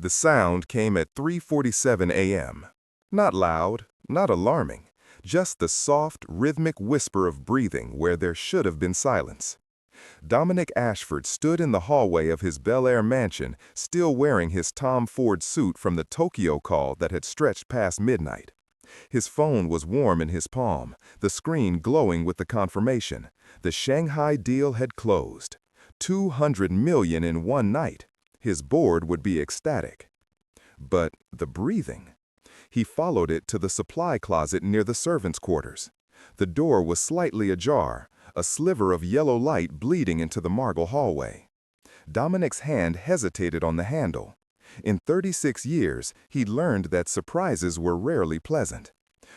The sound came at 3:47 a.m. Not loud, not alarming, just the soft, rhythmic whisper of breathing where there should have been silence. Dominic Ashford stood in the hallway of his Bel Air mansion, still wearing his Tom Ford suit from the Tokyo call that had stretched past midnight. His phone was warm in his palm, the screen glowing with the confirmation. The Shanghai deal had closed. 200 million in one night. His board would be ecstatic. But the breathing. He followed it to the supply closet near the servants' quarters. The door was slightly ajar, a sliver of yellow light bleeding into the marble hallway. Dominic's hand hesitated on the handle. In 36 years, he'd learned that surprises were rarely pleasant.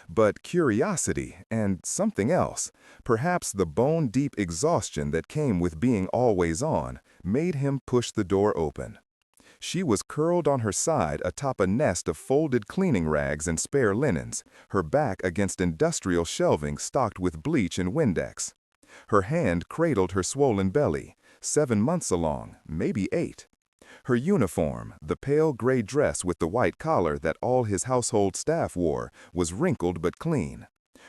But curiosity and something else, perhaps the bone-deep exhaustion that came with being always on, made him push the door open. She was curled on her side atop a nest of folded cleaning rags and spare linens, her back against industrial shelving stocked with bleach and Windex. Her hand cradled her swollen belly, 7 months along, maybe 8. Her uniform, the pale gray dress with the white collar that all his household staff wore, was wrinkled but clean.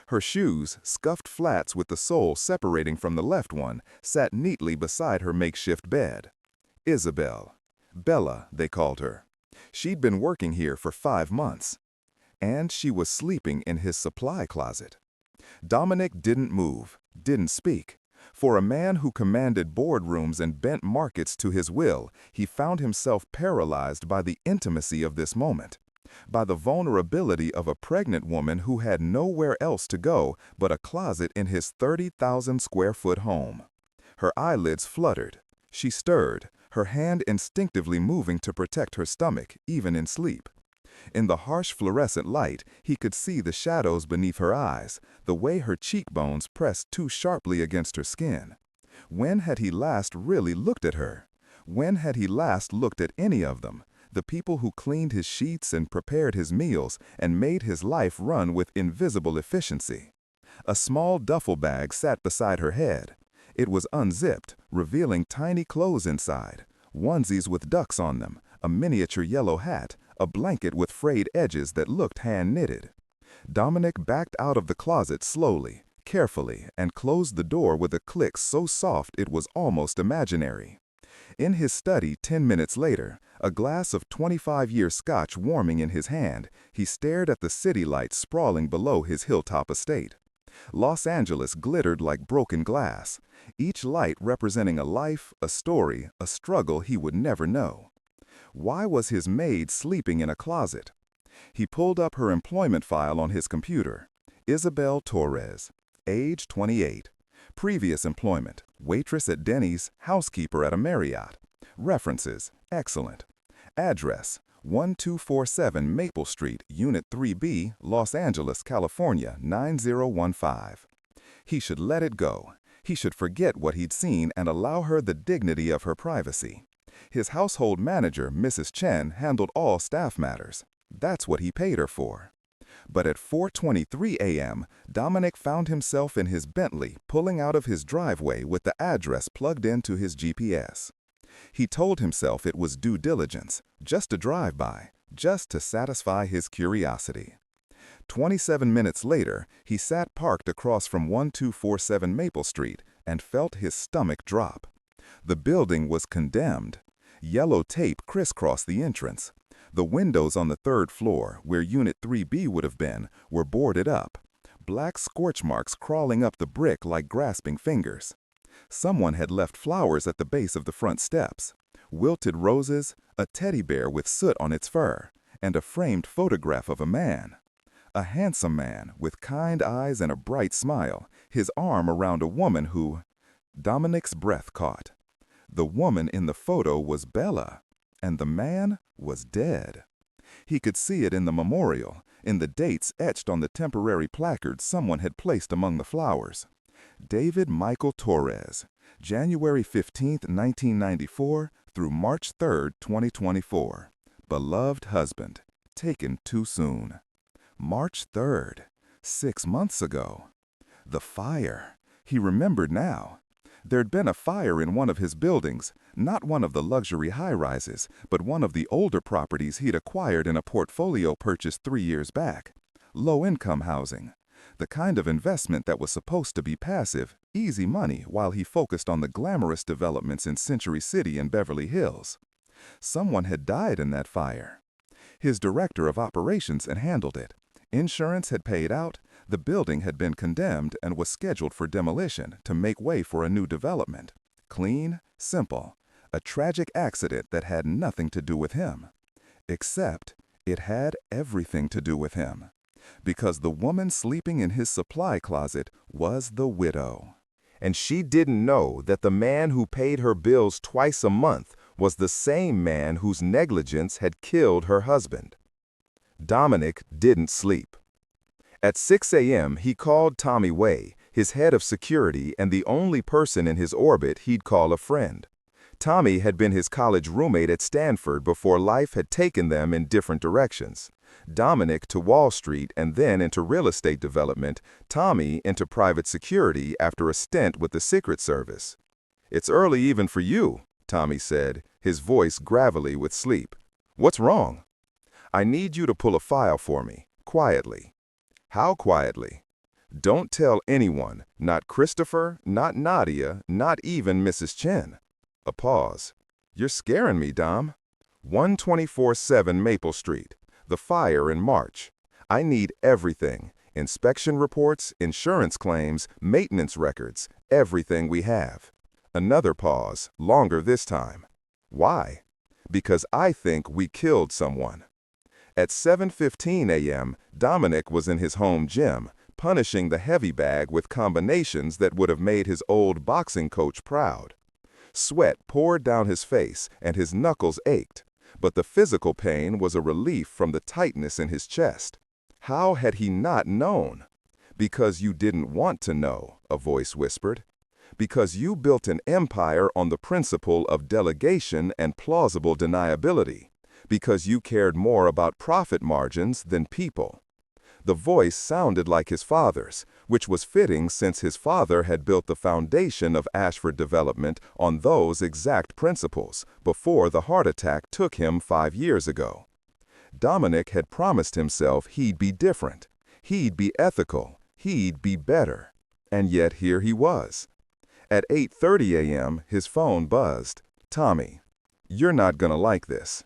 Her shoes, scuffed flats with the sole separating from the left one, sat neatly beside her makeshift bed. Isabel. Bella, they called her. She'd been working here for 5 months. And she was sleeping in his supply closet. Dominic didn't move, didn't speak. For a man who commanded boardrooms and bent markets to his will, he found himself paralyzed by the intimacy of this moment, by the vulnerability of a pregnant woman who had nowhere else to go but a closet in his 30,000-square-foot home. Her eyelids fluttered. She stirred, her hand instinctively moving to protect her stomach, even in sleep. In the harsh fluorescent light, he could see the shadows beneath her eyes, the way her cheekbones pressed too sharply against her skin. When had he last really looked at her? When had he last looked at any of them? The people who cleaned his sheets and prepared his meals and made his life run with invisible efficiency. A small duffel bag sat beside her head. It was unzipped, revealing tiny clothes inside, onesies with ducks on them, a miniature yellow hat, a blanket with frayed edges that looked hand-knitted. Dominic backed out of the closet slowly, carefully, and closed the door with a click so soft it was almost imaginary. In his study 10 minutes later, a glass of 25-year scotch warming in his hand, he stared at the city lights sprawling below his hilltop estate. Los Angeles glittered like broken glass, each light representing a life, a story, a struggle he would never know. Why was his maid sleeping in a closet? He pulled up her employment file on his computer. Isabel Torres, age 28. Previous employment, waitress at Denny's, housekeeper at a Marriott. References, excellent. Address, 1247 Maple Street, Unit 3B, Los Angeles, California, 9015. He should let it go. He should forget what he'd seen and allow her the dignity of her privacy. His household manager, Mrs. Chen, handled all staff matters. That's what he paid her for. But at 4:23 a.m., Dominic found himself in his Bentley pulling out of his driveway with the address plugged into his GPS. He told himself it was due diligence, just a drive-by, just to satisfy his curiosity. 27 minutes later, he sat parked across from 1247 Maple Street and felt his stomach drop. The building was condemned. Yellow tape crisscrossed the entrance. The windows on the 3rd floor, where Unit 3B would have been, were boarded up. Black scorch marks crawling up the brick like grasping fingers. Someone had left flowers at the base of the front steps. Wilted roses, a teddy bear with soot on its fur, and a framed photograph of a man. A handsome man with kind eyes and a bright smile, his arm around a woman who... Dominic's breath caught. The woman in the photo was Bella, and the man was dead. He could see it in the memorial, in the dates etched on the temporary placard someone had placed among the flowers. David Michael Torres, January 15, 1994 through March 3, 2024. Beloved husband, taken too soon. March 3rd, 6 months ago. The fire. He remembered now. There'd been a fire in one of his buildings, Not one of the luxury high-rises, but one of the older properties he'd acquired in a portfolio purchased 3 years back. Low-income housing. The kind of investment that was supposed to be passive, easy money while he focused on the glamorous developments in Century City and Beverly Hills. Someone had died in that fire. His director of operations had handled it. Insurance had paid out, the building had been condemned and was scheduled for demolition to make way for a new development. Clean, simple. A tragic accident that had nothing to do with him. Except it had everything to do with him. Because the woman sleeping in his supply closet was the widow. And she didn't know that the man who paid her bills twice a month was the same man whose negligence had killed her husband. Dominic didn't sleep. At 6 a.m., he called Tommy Way, his head of security and the only person in his orbit he'd call a friend. Tommy had been his college roommate at Stanford before life had taken them in different directions. Dominic to Wall Street and then into real estate development, Tommy into private security after a stint with the Secret Service. "It's early even for you," Tommy said, his voice gravelly with sleep. "What's wrong?" "I need you to pull a file for me, quietly." "How quietly?" "Don't tell anyone, not Christopher, not Nadia, not even Mrs. Chen." A pause. "You're scaring me, Dom." 124-7 Maple Street. The fire in March. "I need everything. Inspection reports, insurance claims, maintenance records, everything we have." Another pause, longer this time. "Why?" "Because I think we killed someone." At 7:15 a.m., Dominic was in his home gym, punishing the heavy bag with combinations that would have made his old boxing coach proud. Sweat poured down his face and his knuckles ached, but the physical pain was a relief from the tightness in his chest. How had he not known? "Because you didn't want to know," a voice whispered. "Because you built an empire on the principle of delegation and plausible deniability. Because you cared more about profit margins than people." The voice sounded like his father's, which was fitting since his father had built the foundation of Ashford Development on those exact principles before the heart attack took him 5 years ago. Dominic had promised himself he'd be different, he'd be ethical, he'd be better. And yet here he was. At 8:30 a.m., his phone buzzed. "Tommy, you're not gonna like this."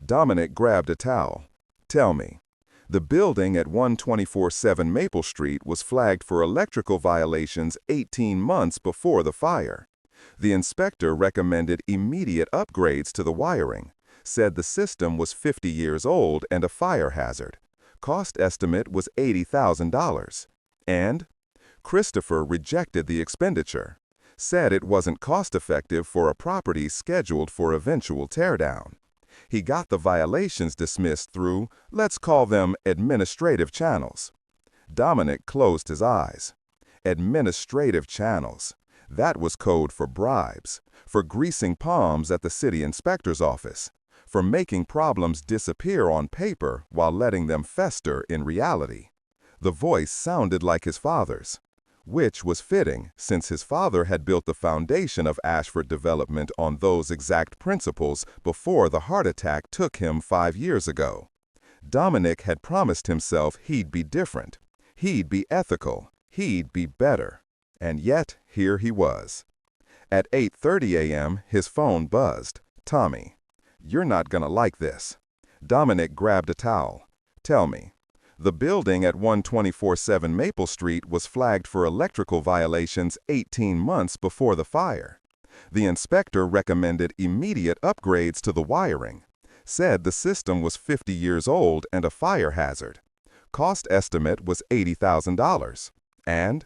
Dominic grabbed a towel. "Tell me." The building at 124-7 Maple Street was flagged for electrical violations 18 months before the fire. The inspector recommended immediate upgrades to the wiring, said the system was 50 years old and a fire hazard. Cost estimate was $80,000. And Christopher rejected the expenditure, said it wasn't cost-effective for a property scheduled for eventual teardown. He got the violations dismissed through, let's call them, administrative channels. Dominic closed his eyes. Administrative channels. That was code for bribes, for greasing palms at the city inspector's office, for making problems disappear on paper while letting them fester in reality. The voice sounded like his father's, which was fitting since his father had built the foundation of Ashford Development on those exact principles before the heart attack took him 5 years ago. Dominic had promised himself he'd be different, he'd be ethical, he'd be better. And yet, here he was. At 8:30 a.m., his phone buzzed. "Tommy, you're not gonna like this." Dominic grabbed a towel. "Tell me." The building at 124-7 Maple Street was flagged for electrical violations 18 months before the fire. The inspector recommended immediate upgrades to the wiring, said the system was 50 years old and a fire hazard. Cost estimate was $80,000. And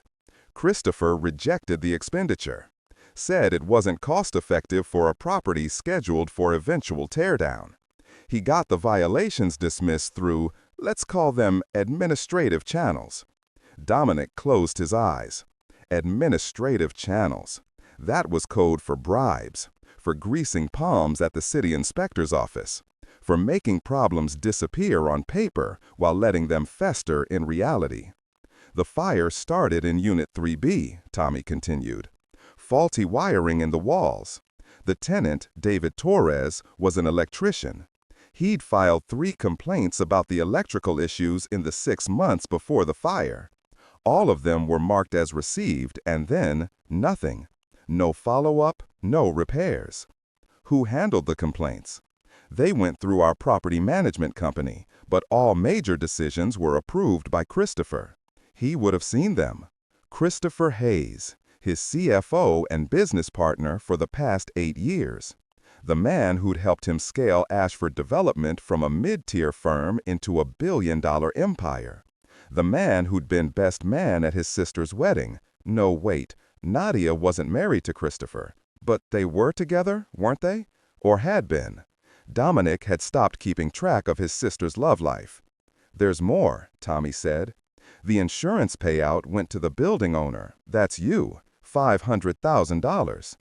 Christopher rejected the expenditure, said it wasn't cost-effective for a property scheduled for eventual teardown. He got the violations dismissed through, let's call them, administrative channels. Dominic closed his eyes. Administrative channels. That was code for bribes, for greasing palms at the city inspector's office, for making problems disappear on paper while letting them fester in reality. The fire started in Unit 3B, Tommy continued. Faulty wiring in the walls. The tenant, David Torres, was an electrician. He'd filed 3 complaints about the electrical issues in the 6 months before the fire. All of them were marked as received, and then nothing. No follow-up, no repairs. Who handled the complaints? They went through our property management company, but all major decisions were approved by Christopher. He would have seen them. Christopher Hayes, his CFO and business partner for the past 8 years. The man who'd helped him scale Ashford Development from a mid-tier firm into a billion-dollar empire. The man who'd been best man at his sister's wedding. No, wait, Nadia wasn't married to Christopher. But they were together, weren't they? Or had been. Dominic had stopped keeping track of his sister's love life. "There's more," Tommy said. "The insurance payout went to the building owner, that's you, $500,000.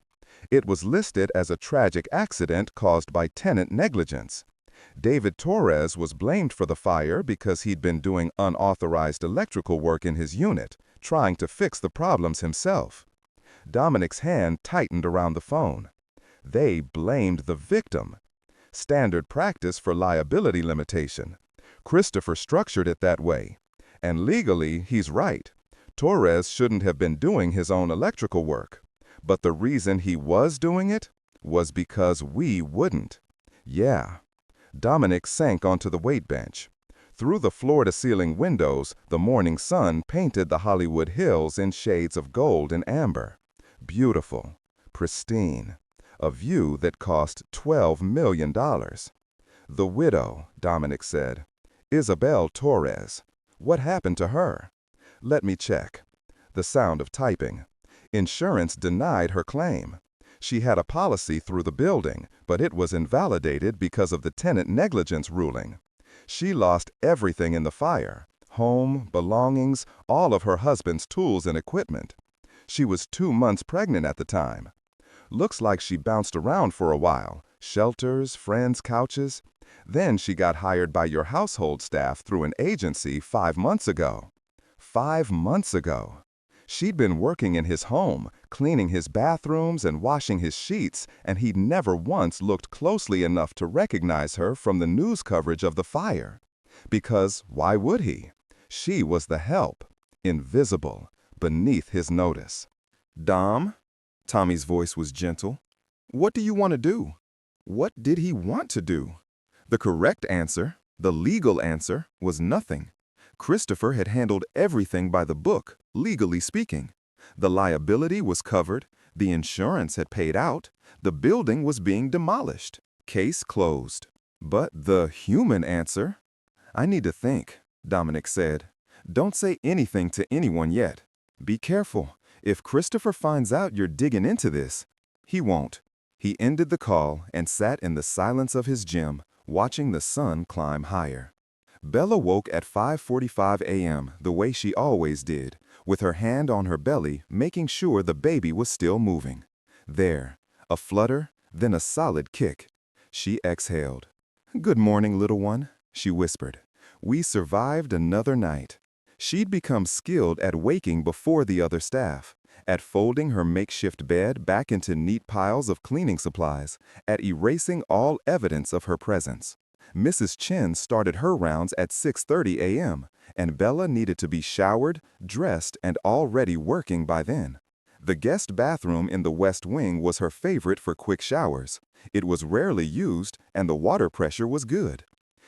It was listed as a tragic accident caused by tenant negligence. David Torres was blamed for the fire because he'd been doing unauthorized electrical work in his unit, trying to fix the problems himself." Dominic's hand tightened around the phone. They blamed the victim. Standard practice for liability limitation. Christopher structured it that way. And legally, he's right. Torres shouldn't have been doing his own electrical work. But the reason he was doing it was because we wouldn't. Yeah. Dominic sank onto the weight bench. Through the floor-to-ceiling windows, the morning sun painted the Hollywood Hills in shades of gold and amber. Beautiful. Pristine. A view that cost $12 million. "The widow," Dominic said. "Isabel Torres. What happened to her?" "Let me check." The sound of typing. Insurance denied her claim. She had a policy through the building, but it was invalidated because of the tenant negligence ruling. She lost everything in the fire. Home, belongings, all of her husband's tools and equipment. She was 2 months pregnant at the time. Looks like she bounced around for a while. Shelters, friends' couches. Then she got hired by your household staff through an agency 5 months ago. 5 months ago. She'd been working in his home, cleaning his bathrooms and washing his sheets, and he'd never once looked closely enough to recognize her from the news coverage of the fire. Because why would he? She was the help. Invisible. Beneath his notice. "Dom?" Tommy's voice was gentle. "What do you want to do?" What did he want to do? The correct answer, the legal answer, was nothing. Christopher had handled everything by the book, legally speaking. The liability was covered, the insurance had paid out, the building was being demolished. Case closed. But the human answer? "I need to think," Dominic said. "Don't say anything to anyone yet. Be careful. If Christopher finds out you're digging into this, he won't." He ended the call and sat in the silence of his gym, watching the sun climb higher. Bella woke at 5:45 a.m. the way she always did, with her hand on her belly, making sure the baby was still moving. There, a flutter, then a solid kick. She exhaled. "Good morning, little one," she whispered. "We survived another night." She'd become skilled at waking before the other staff, at folding her makeshift bed back into neat piles of cleaning supplies, at erasing all evidence of her presence. Mrs. Chen started her rounds at 6:30 a.m., and Bella needed to be showered, dressed, and already working by then. The guest bathroom in the West Wing was her favorite for quick showers. It was rarely used, and the water pressure was good.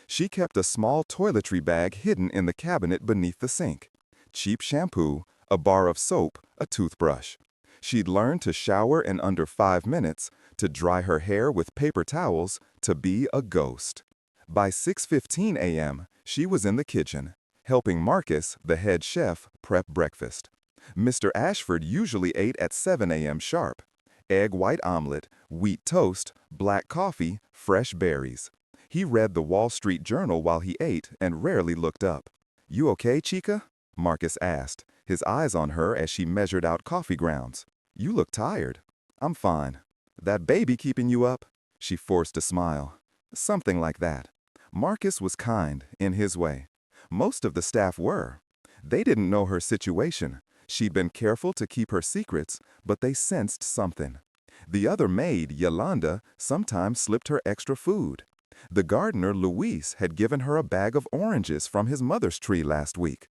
She kept a small toiletry bag hidden in the cabinet beneath the sink. Cheap shampoo, a bar of soap, a toothbrush. She'd learned to shower in under 5 minutes, to dry her hair with paper towels, to be a ghost. By 6:15 a.m., she was in the kitchen, helping Marcus, the head chef, prep breakfast. Mr. Ashford usually ate at 7 a.m. sharp. Egg white omelet, wheat toast, black coffee, fresh berries. He read the Wall Street Journal while he ate and rarely looked up. "You okay, Chica?" Marcus asked, his eyes on her as she measured out coffee grounds. "You look tired." "I'm fine." "That baby keeping you up?" She forced a smile. "Something like that." Marcus was kind, in his way. Most of the staff were. They didn't know her situation. She'd been careful to keep her secrets, but they sensed something. The other maid, Yolanda, sometimes slipped her extra food. The gardener, Luis, had given her a bag of oranges from his mother's tree last week.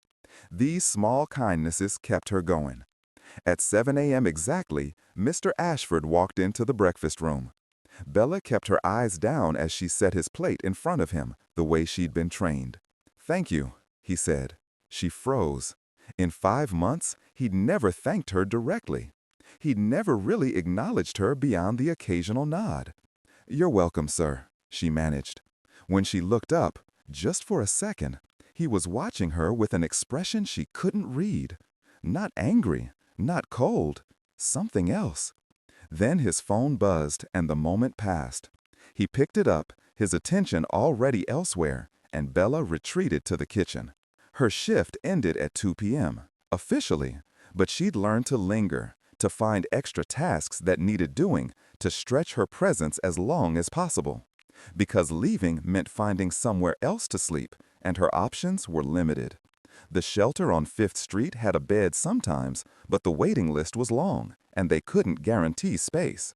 These small kindnesses kept her going. At 7 a.m. exactly, Mr. Ashford walked into the breakfast room. Bella kept her eyes down as she set his plate in front of him, the way she'd been trained. "Thank you," he said. She froze. In 5 months, he'd never thanked her directly. He'd never really acknowledged her beyond the occasional nod. "You're welcome, sir," she managed. When she looked up, just for a second, he was watching her with an expression she couldn't read. Not angry, not cold, something else. Then his phone buzzed and the moment passed. He picked it up, his attention already elsewhere, and Bella retreated to the kitchen. Her shift ended at 2 p.m., officially, but she'd learned to linger, to find extra tasks that needed doing, to stretch her presence as long as possible. Because leaving meant finding somewhere else to sleep, and her options were limited. The shelter on 5th Street had a bed sometimes, but the waiting list was long, and they couldn't guarantee space.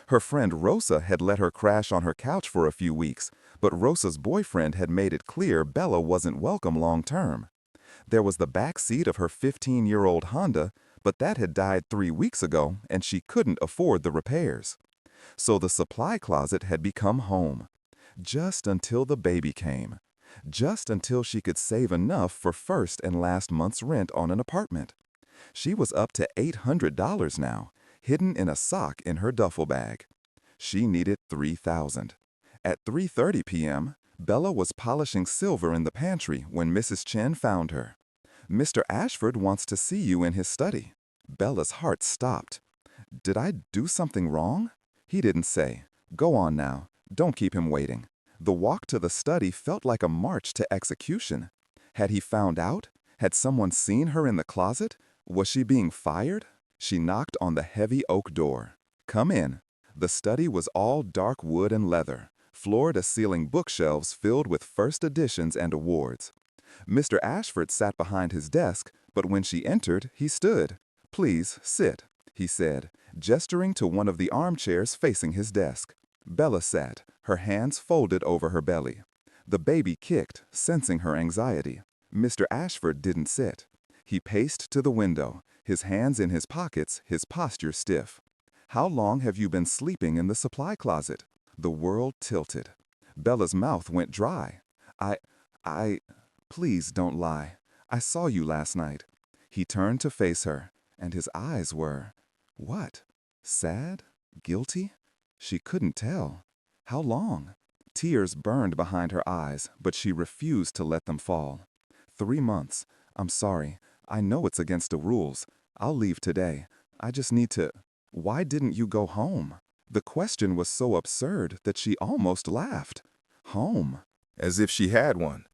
Her friend Rosa had let her crash on her couch for a few weeks, but Rosa's boyfriend had made it clear Bella wasn't welcome long-term. There was the back seat of her 15-year-old Honda, but that had died 3 weeks ago, and she couldn't afford the repairs. So the supply closet had become home. Just until the baby came. Just until she could save enough for first and last month's rent on an apartment. She was up to $800 now, hidden in a sock in her duffel bag. She needed $3,000. At 3:30 p.m., Bella was polishing silver in the pantry when Mrs. Chen found her. "Mr. Ashford wants to see you in his study." Bella's heart stopped. "Did I do something wrong?" He didn't say. "Go on now. Don't keep him waiting." The walk to the study felt like a march to execution. Had he found out? Had someone seen her in the closet? Was she being fired? She knocked on the heavy oak door. "Come in." The study was all dark wood and leather, floor-to-ceiling bookshelves filled with first editions and awards. Mr. Ashford sat behind his desk, but when she entered, he stood. "Please, sit," he said, gesturing to one of the armchairs facing his desk. Bella sat, her hands folded over her belly. The baby kicked, sensing her anxiety. Mr. Ashford didn't sit. He paced to the window, his hands in his pockets, his posture stiff. "How long have you been sleeping in the supply closet?" The world tilted. Bella's mouth went dry. Please don't lie. I saw you last night." He turned to face her, and his eyes were, what? Sad? Guilty? She couldn't tell. How long? Tears burned behind her eyes, but she refused to let them fall. 3 months. I'm sorry. I know it's against the rules. I'll leave today. I just need to... Why didn't you go home? The question was so absurd that she almost laughed. Home? As if she had one.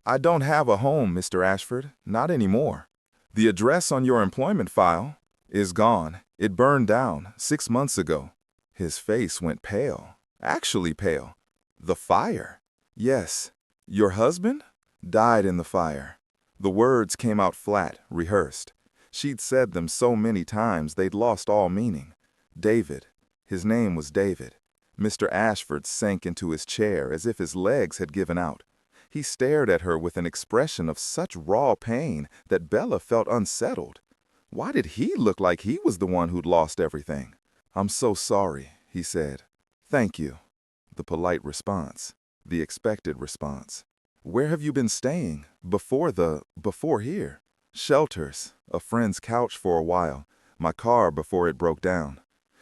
"I don't have a home, Mr. Ashford. Not anymore. The address on your employment file is gone. It burned down 6 months ago." His face went pale. Actually pale. "The fire?" "Yes. Your husband? Died in the fire." The words came out flat, rehearsed. She'd said them so many times they'd lost all meaning. David. His name was David. Mr. Ashford sank into his chair as if his legs had given out. He stared at her with an expression of such raw pain that Bella felt unsettled. Why did he look like he was the one who'd lost everything? "I'm so sorry," he said. "Thank you." The polite response. The expected response. "Where have you been staying? Before here?" "Shelters. A friend's couch for a while. My car before it broke down."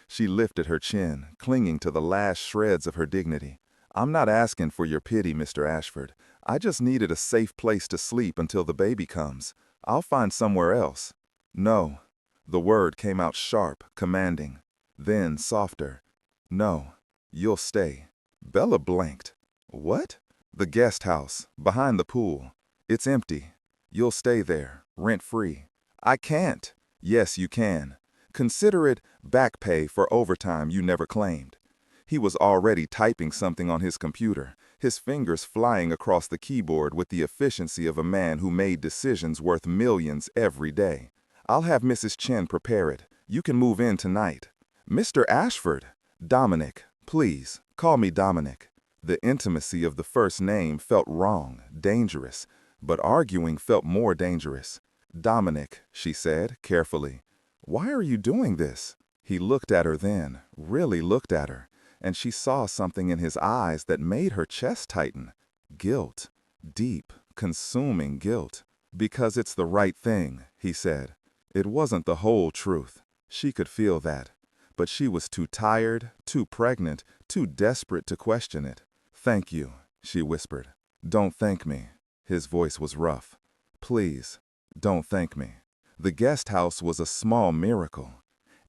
She lifted her chin, clinging to the last shreds of her dignity. "I'm not asking for your pity, Mr. Ashford. I just needed a safe place to sleep until the baby comes. I'll find somewhere else." "No." The word came out sharp, commanding. Then softer. "No. You'll stay." Bella blanked. "What?" "The guest house, behind the pool. It's empty. You'll stay there, rent-free." "I can't." "Yes, you can. Consider it back pay for overtime you never claimed." He was already typing something on his computer, his fingers flying across the keyboard with the efficiency of a man who made decisions worth millions every day. "I'll have Mrs. Chen prepare it. You can move in tonight." Mr. Ashford. Dominic, please, call me Dominic. The intimacy of the first name felt wrong, dangerous, but arguing felt more dangerous. Dominic, she said, carefully. Why are you doing this? He looked at her then, really looked at her, and she saw something in his eyes that made her chest tighten. Guilt. Deep, consuming guilt. Because it's the right thing, he said. It wasn't the whole truth. She could feel that. But she was too tired, too pregnant, too desperate to question it. Thank you, she whispered. Don't thank me. His voice was rough. Please, don't thank me. The guest house was a small miracle.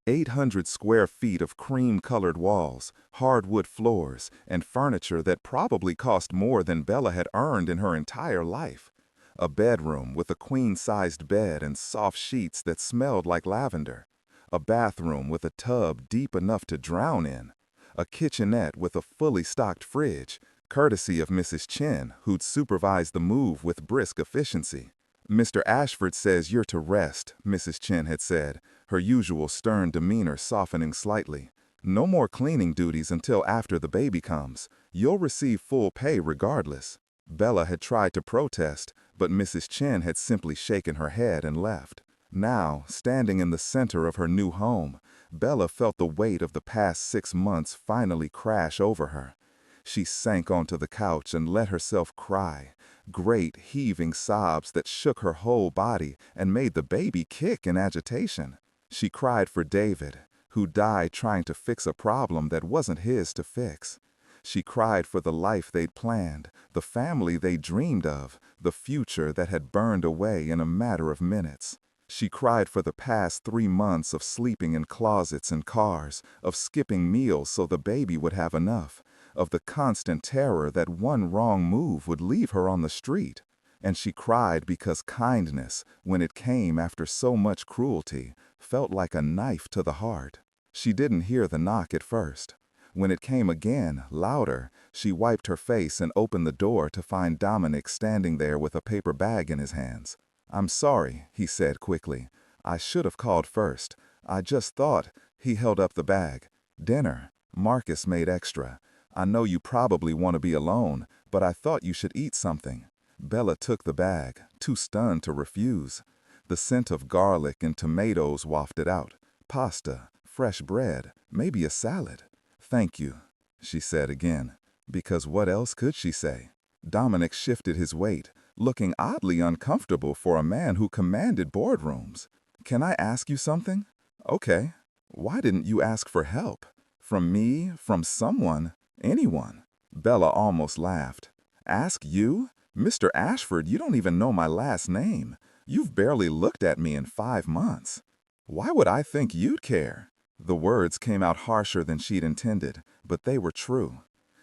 800 square feet of cream-colored walls, hardwood floors, and furniture that probably cost more than Bella had earned in her entire life. A bedroom with a queen-sized bed and soft sheets that smelled like lavender. A bathroom with a tub deep enough to drown in. A kitchenette with a fully stocked fridge, courtesy of Mrs. Chen, who'd supervised the move with brisk efficiency. Mr. Ashford says you're to rest, Mrs. Chen had said, her usual stern demeanor softening slightly. No more cleaning duties until after the baby comes. You'll receive full pay regardless. Bella had tried to protest, but Mrs. Chen had simply shaken her head and left. Now, standing in the center of her new home, Bella felt the weight of the past 6 months finally crash over her. She sank onto the couch and let herself cry, great heaving sobs that shook her whole body and made the baby kick in agitation. She cried for David, who died trying to fix a problem that wasn't his to fix. She cried for the life they'd planned, the family they dreamed of, the future that had burned away in a matter of minutes. She cried for the past 3 months of sleeping in closets and cars, of skipping meals so the baby would have enough, of the constant terror that one wrong move would leave her on the street. And she cried because kindness, when it came after so much cruelty, felt like a knife to the heart. She didn't hear the knock at first. When it came again, louder, she wiped her face and opened the door to find Dominic standing there with a paper bag in his hands. I'm sorry, he said quickly. I should have called first. I just thought, he held up the bag. Dinner. Marcus made extra. I know you probably want to be alone, but I thought you should eat something. Bella took the bag, too stunned to refuse. The scent of garlic and tomatoes wafted out. Pasta, fresh bread, maybe a salad. Thank you, she said again, because what else could she say? Dominic shifted his weight, looking oddly uncomfortable for a man who commanded boardrooms. Can I ask you something? Okay. Why didn't you ask for help? From me, from someone, anyone? Bella almost laughed. Ask you? Mr. Ashford, you don't even know my last name. You've barely looked at me in 5 months. Why would I think you'd care? The words came out harsher than she'd intended, but they were true.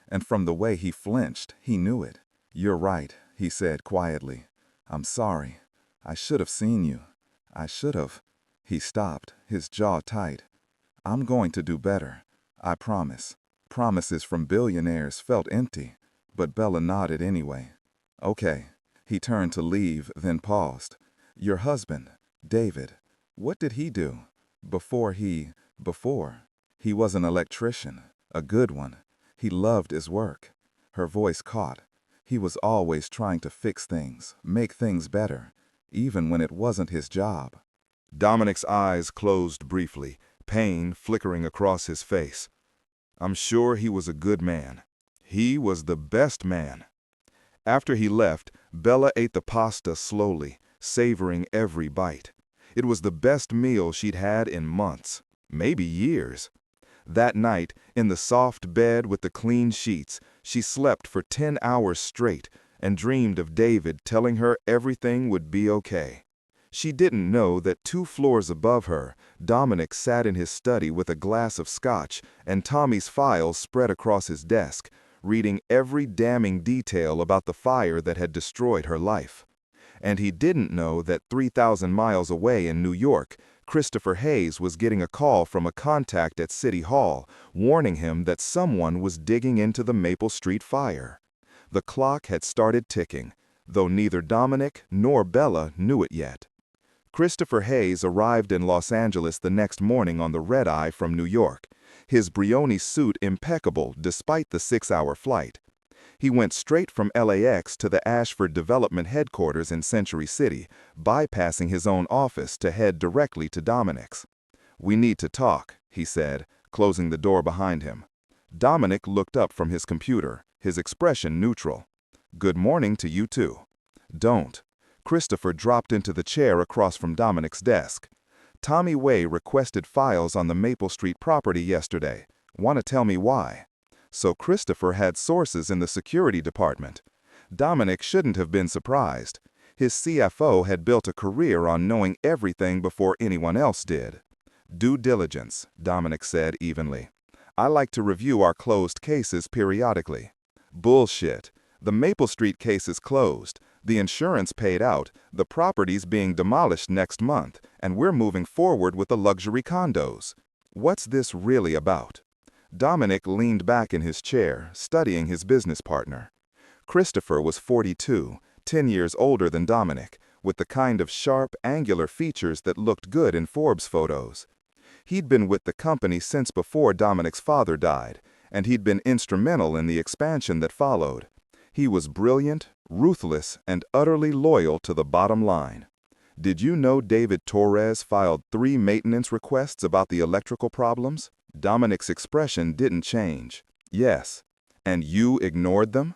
And from the way he flinched, he knew it. You're right, he said quietly. I'm sorry. I should have seen you. I should have. He stopped, his jaw tight. I'm going to do better. I promise. Promises from billionaires felt empty, but Bella nodded anyway. Okay. He turned to leave, then paused. Your husband, David, what did he do? Before, he was an electrician, a good one. He loved his work. Her voice caught. He was always trying to fix things, make things better, even when it wasn't his job. Dominic's eyes closed briefly, pain flickering across his face. I'm sure he was a good man. He was the best man. After he left, Bella ate the pasta slowly, savoring every bite. It was the best meal she'd had in months, maybe years. That night, in the soft bed with the clean sheets, she slept for 10 hours straight and dreamed of David telling her everything would be okay. She didn't know that 2 floors above her, Dominic sat in his study with a glass of scotch and Tommy's files spread across his desk, reading every damning detail about the fire that had destroyed her life. And he didn't know that 3,000 miles away in New York, Christopher Hayes was getting a call from a contact at City Hall, warning him that someone was digging into the Maple Street fire. The clock had started ticking, though neither Dominic nor Bella knew it yet. Christopher Hayes arrived in Los Angeles the next morning on the red-eye from New York, his Brioni suit impeccable despite the 6-hour flight. He went straight from LAX to the Ashford Development headquarters in Century City, bypassing his own office to head directly to Dominic's. "We need to talk," he said, closing the door behind him. Dominic looked up from his computer, his expression neutral. "Good morning to you too." "Don't." Christopher dropped into the chair across from Dominic's desk. "Tommy Way requested files on the Maple Street property yesterday. Want to tell me why?" So Christopher had sources in the security department. Dominic shouldn't have been surprised. His CFO had built a career on knowing everything before anyone else did. "Due diligence," Dominic said evenly. "I like to review our closed cases periodically." "Bullshit. The Maple Street case is closed. The insurance paid out, the property's being demolished next month, and we're moving forward with the luxury condos. What's this really about?" Dominic leaned back in his chair, studying his business partner. Christopher was 42, 10 years older than Dominic, with the kind of sharp, angular features that looked good in Forbes photos. He'd been with the company since before Dominic's father died, and he'd been instrumental in the expansion that followed. He was brilliant, ruthless, and utterly loyal to the bottom line. "Did you know David Torres filed 3 maintenance requests about the electrical problems?" Dominic's expression didn't change. "Yes." "And you ignored them?"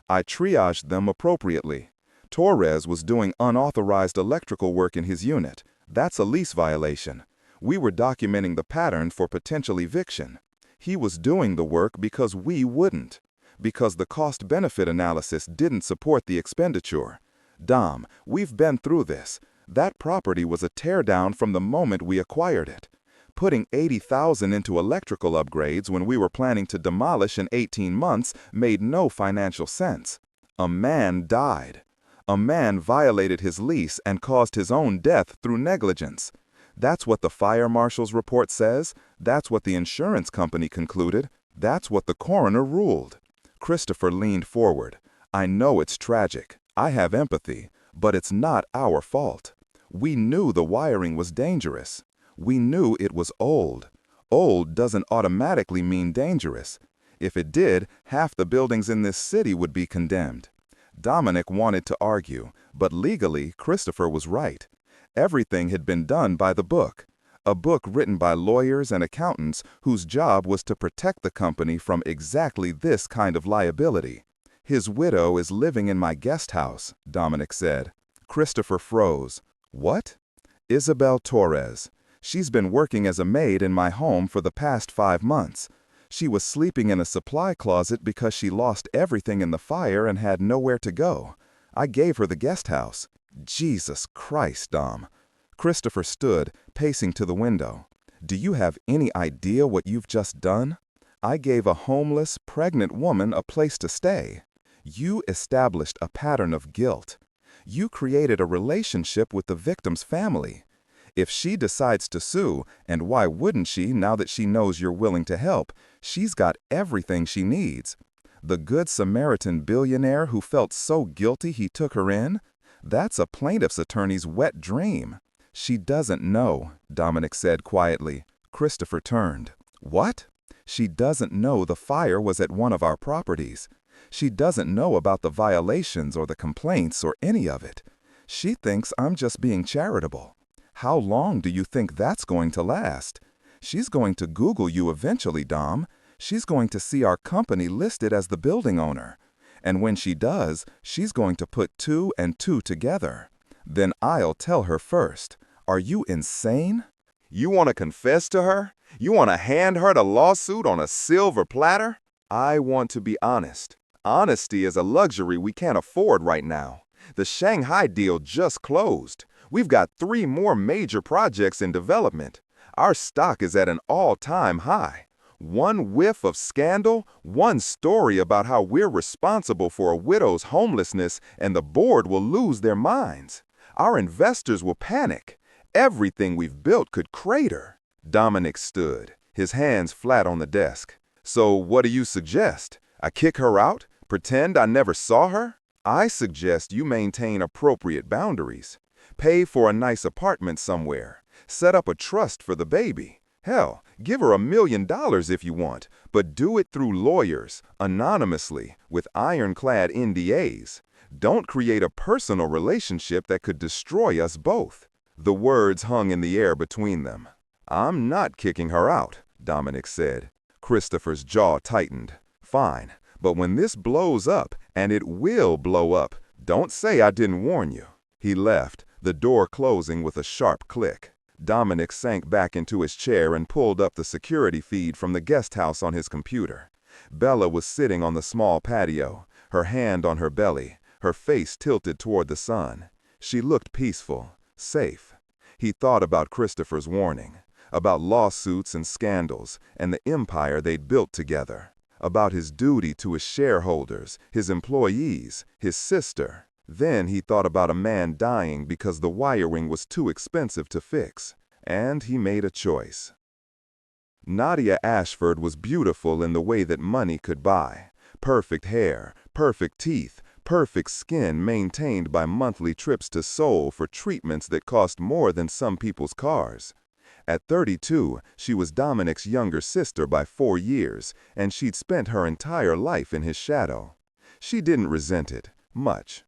"I triaged them appropriately. Torres was doing unauthorized electrical work in his unit. That's a lease violation. We were documenting the pattern for potential eviction. He was doing the work because we wouldn't. Because the cost-benefit analysis didn't support the expenditure. Dom, we've been through this. That property was a teardown from the moment we acquired it. Putting $80,000 into electrical upgrades when we were planning to demolish in 18 months made no financial sense. A man died. A man violated his lease and caused his own death through negligence. That's what the fire marshal's report says. That's what the insurance company concluded. That's what the coroner ruled." Christopher leaned forward. "I know it's tragic. I have empathy. But it's not our fault. We knew the wiring was dangerous. We knew it was old. Old doesn't automatically mean dangerous. If it did, half the buildings in this city would be condemned." Dominic wanted to argue, but legally, Christopher was right. Everything had been done by the book. A book written by lawyers and accountants whose job was to protect the company from exactly this kind of liability. "His widow is living in my guest house," Dominic said. Christopher froze. "What?" "Isabel Torres. She's been working as a maid in my home for the past 5 months. She was sleeping in a supply closet because she lost everything in the fire and had nowhere to go. I gave her the guest house." "Jesus Christ, Dom." Christopher stood, pacing to the window. "Do you have any idea what you've just done? I gave a homeless, pregnant woman a place to stay. You established a pattern of guilt. You created a relationship with the victim's family. If she decides to sue, and why wouldn't she now that she knows you're willing to help, she's got everything she needs. The Good Samaritan billionaire who felt so guilty he took her in? That's a plaintiff's attorney's wet dream." "She doesn't know," Dominic said quietly. Christopher turned. "What?" "She doesn't know the fire was at one of our properties. She doesn't know about the violations or the complaints or any of it. She thinks I'm just being charitable. How long do you think that's going to last? She's going to Google you eventually, Dom. She's going to see our company listed as the building owner. And when she does, she's going to put 2 and 2 together. Then I'll tell her first. Are you insane?" "You want to confess to her? You want to hand her the lawsuit on a silver platter?" "I want to be honest. Honesty is a luxury we can't afford right now. The Shanghai deal just closed. We've got 3 more major projects in development. Our stock is at an all-time high. One whiff of scandal, one story about how we're responsible for a widow's homelessness, and the board will lose their minds. Our investors will panic. Everything we've built could crater." Dominic stood, his hands flat on the desk. "So what do you suggest? I kick her out? Pretend I never saw her?" "I suggest you maintain appropriate boundaries. Pay for a nice apartment somewhere. Set up a trust for the baby. Hell, give her $1 million if you want, but do it through lawyers, anonymously, with ironclad NDAs. Don't create a personal relationship that could destroy us both." The words hung in the air between them. "I'm not kicking her out," Dominic said. Christopher's jaw tightened. "Fine, but when this blows up, and it will blow up, don't say I didn't warn you." He left, the door closing with a sharp click. Dominic sank back into his chair and pulled up the security feed from the guest house on his computer. Bella was sitting on the small patio, her hand on her belly, her face tilted toward the sun. She looked peaceful, safe. He thought about Christopher's warning, about lawsuits and scandals, and the empire they'd built together, about his duty to his shareholders, his employees, his sister. Then he thought about a man dying because the wiring was too expensive to fix, and he made a choice. Nadia Ashford was beautiful in the way that money could buy. Perfect hair, perfect teeth, perfect skin maintained by monthly trips to Seoul for treatments that cost more than some people's cars. At 32, she was Dominic's younger sister by 4 years, and she'd spent her entire life in his shadow. She didn't resent it, much.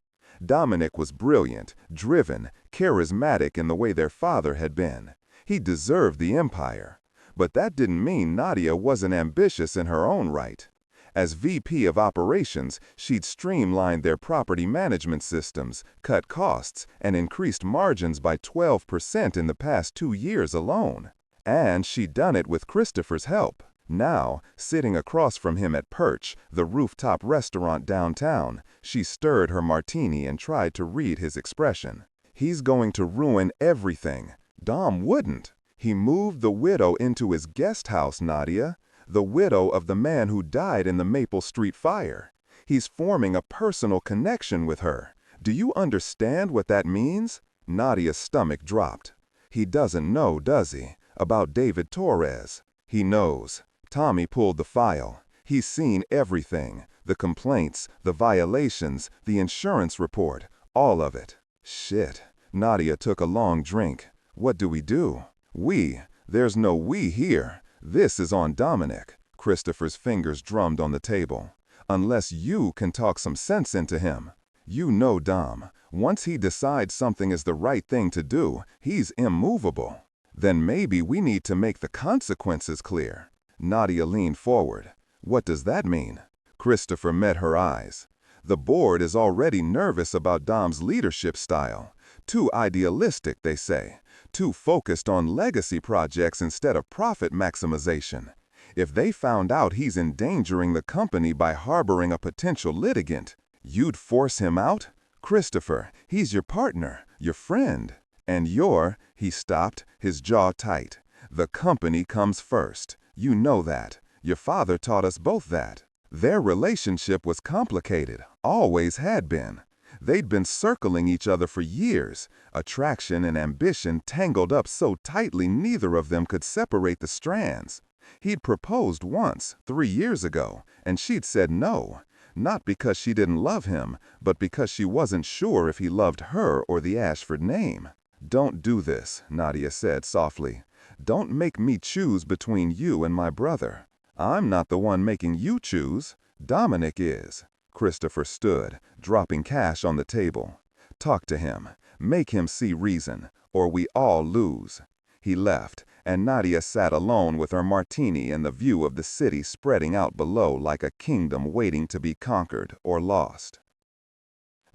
Dominic was brilliant, driven, charismatic in the way their father had been. He deserved the empire. But that didn't mean Nadia wasn't ambitious in her own right. As VP of Operations, she'd streamlined their property management systems, cut costs, and increased margins by 12% in the past 2 years alone. And she'd done it with Christopher's help. Now, sitting across from him at Perch, the rooftop restaurant downtown, she stirred her martini and tried to read his expression. He's going to ruin everything. Dom wouldn't. He moved the widow into his guest house, Nadia. The widow of the man who died in the Maple Street fire. He's forming a personal connection with her. Do you understand what that means? Nadia's stomach dropped. He doesn't know, does he? About David Torres. He knows. Tommy pulled the file. He's seen everything. The complaints, the violations, the insurance report, all of it. Shit. Nadia took a long drink. What do we do? We? There's no we here. This is on Dominic. Christopher's fingers drummed on the table. Unless you can talk some sense into him. You know Dom. Once he decides something is the right thing to do, he's immovable. Then maybe we need to make the consequences clear. Nadia leaned forward. What does that mean? Christopher met her eyes. The board is already nervous about Dom's leadership style. Too idealistic, they say. Too focused on legacy projects instead of profit maximization. If they found out he's endangering the company by harboring a potential litigant, you'd force him out? Christopher, he's your partner, your friend. And he stopped, his jaw tight. The company comes first. You know that. Your father taught us both that. Their relationship was complicated, always had been. They'd been circling each other for years, attraction and ambition tangled up so tightly neither of them could separate the strands. He'd proposed once, 3 years ago, and she'd said no, not because she didn't love him, but because she wasn't sure if he loved her or the Ashford name. Don't do this, Nadia said softly. Don't make me choose between you and my brother. I'm not the one making you choose. Dominic is. Christopher stood, dropping cash on the table. Talk to him. Make him see reason, or we all lose. He left, and Nadia sat alone with her martini and the view of the city spreading out below like a kingdom waiting to be conquered or lost.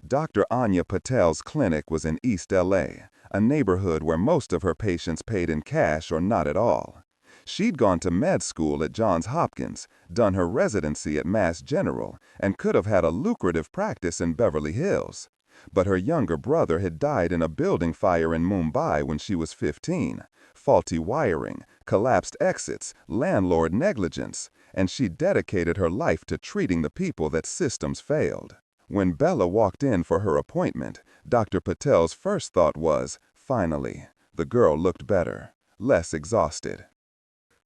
Dr. Anya Patel's clinic was in East LA, a neighborhood where most of her patients paid in cash or not at all. She'd gone to med school at Johns Hopkins, done her residency at Mass General, and could have had a lucrative practice in Beverly Hills. But her younger brother had died in a building fire in Mumbai when she was 15. Faulty wiring, collapsed exits, landlord negligence, and she dedicated her life to treating the people that systems failed. When Bella walked in for her appointment, Dr. Patel's first thought was, finally. The girl looked better, less exhausted.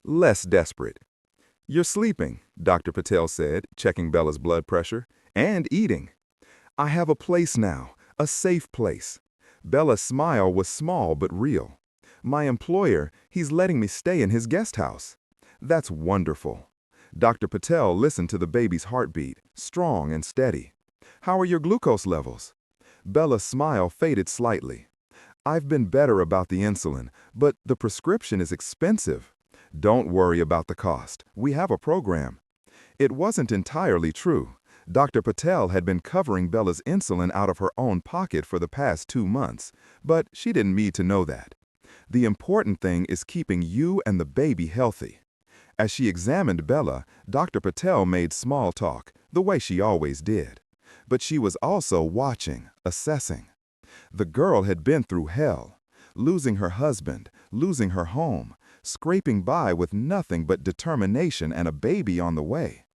Less desperate. You're sleeping, Dr. Patel said, checking Bella's blood pressure, and eating. I have a place now, a safe place. Bella's smile was small but real. "My employer, he's letting me stay in his guest house." "That's wonderful." Dr. Patel listened to the baby's heartbeat, strong and steady. "How are your glucose levels?" Bella's smile faded slightly. "I've been better about the insulin, but the prescription is expensive." "Don't worry about the cost. We have a program." It wasn't entirely true. Dr. Patel had been covering Bella's insulin out of her own pocket for the past 2 months, but she didn't need to know that. "The important thing is keeping you and the baby healthy." As she examined Bella, Dr. Patel made small talk, the way she always did. But she was also watching, assessing. The girl had been through hell, losing her husband, losing her home, scraping by with nothing but determination and a baby on the way.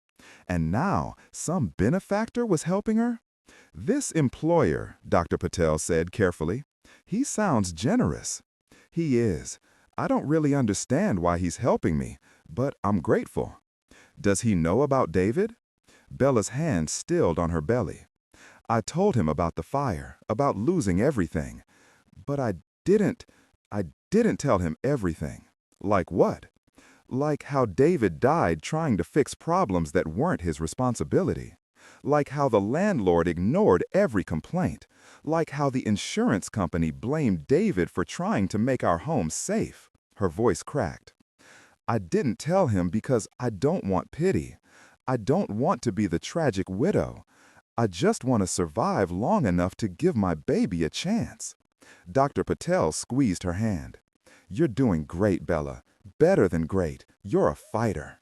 And now, some benefactor was helping her? "This employer," Dr. Patel said carefully, "he sounds generous." "He is. I don't really understand why he's helping me, but I'm grateful." "Does he know about David?" Bella's hand stilled on her belly. "I told him about the fire, about losing everything. But didn't, I didn't tell him everything." "Like what?" "Like how David died trying to fix problems that weren't his responsibility. Like how the landlord ignored every complaint. Like how the insurance company blamed David for trying to make our home safe." Her voice cracked. "I didn't tell him because I don't want pity. I don't want to be the tragic widow. I just want to survive long enough to give my baby a chance." Dr. Patel squeezed her hand. "You're doing great, Bella. Better than great. You're a fighter."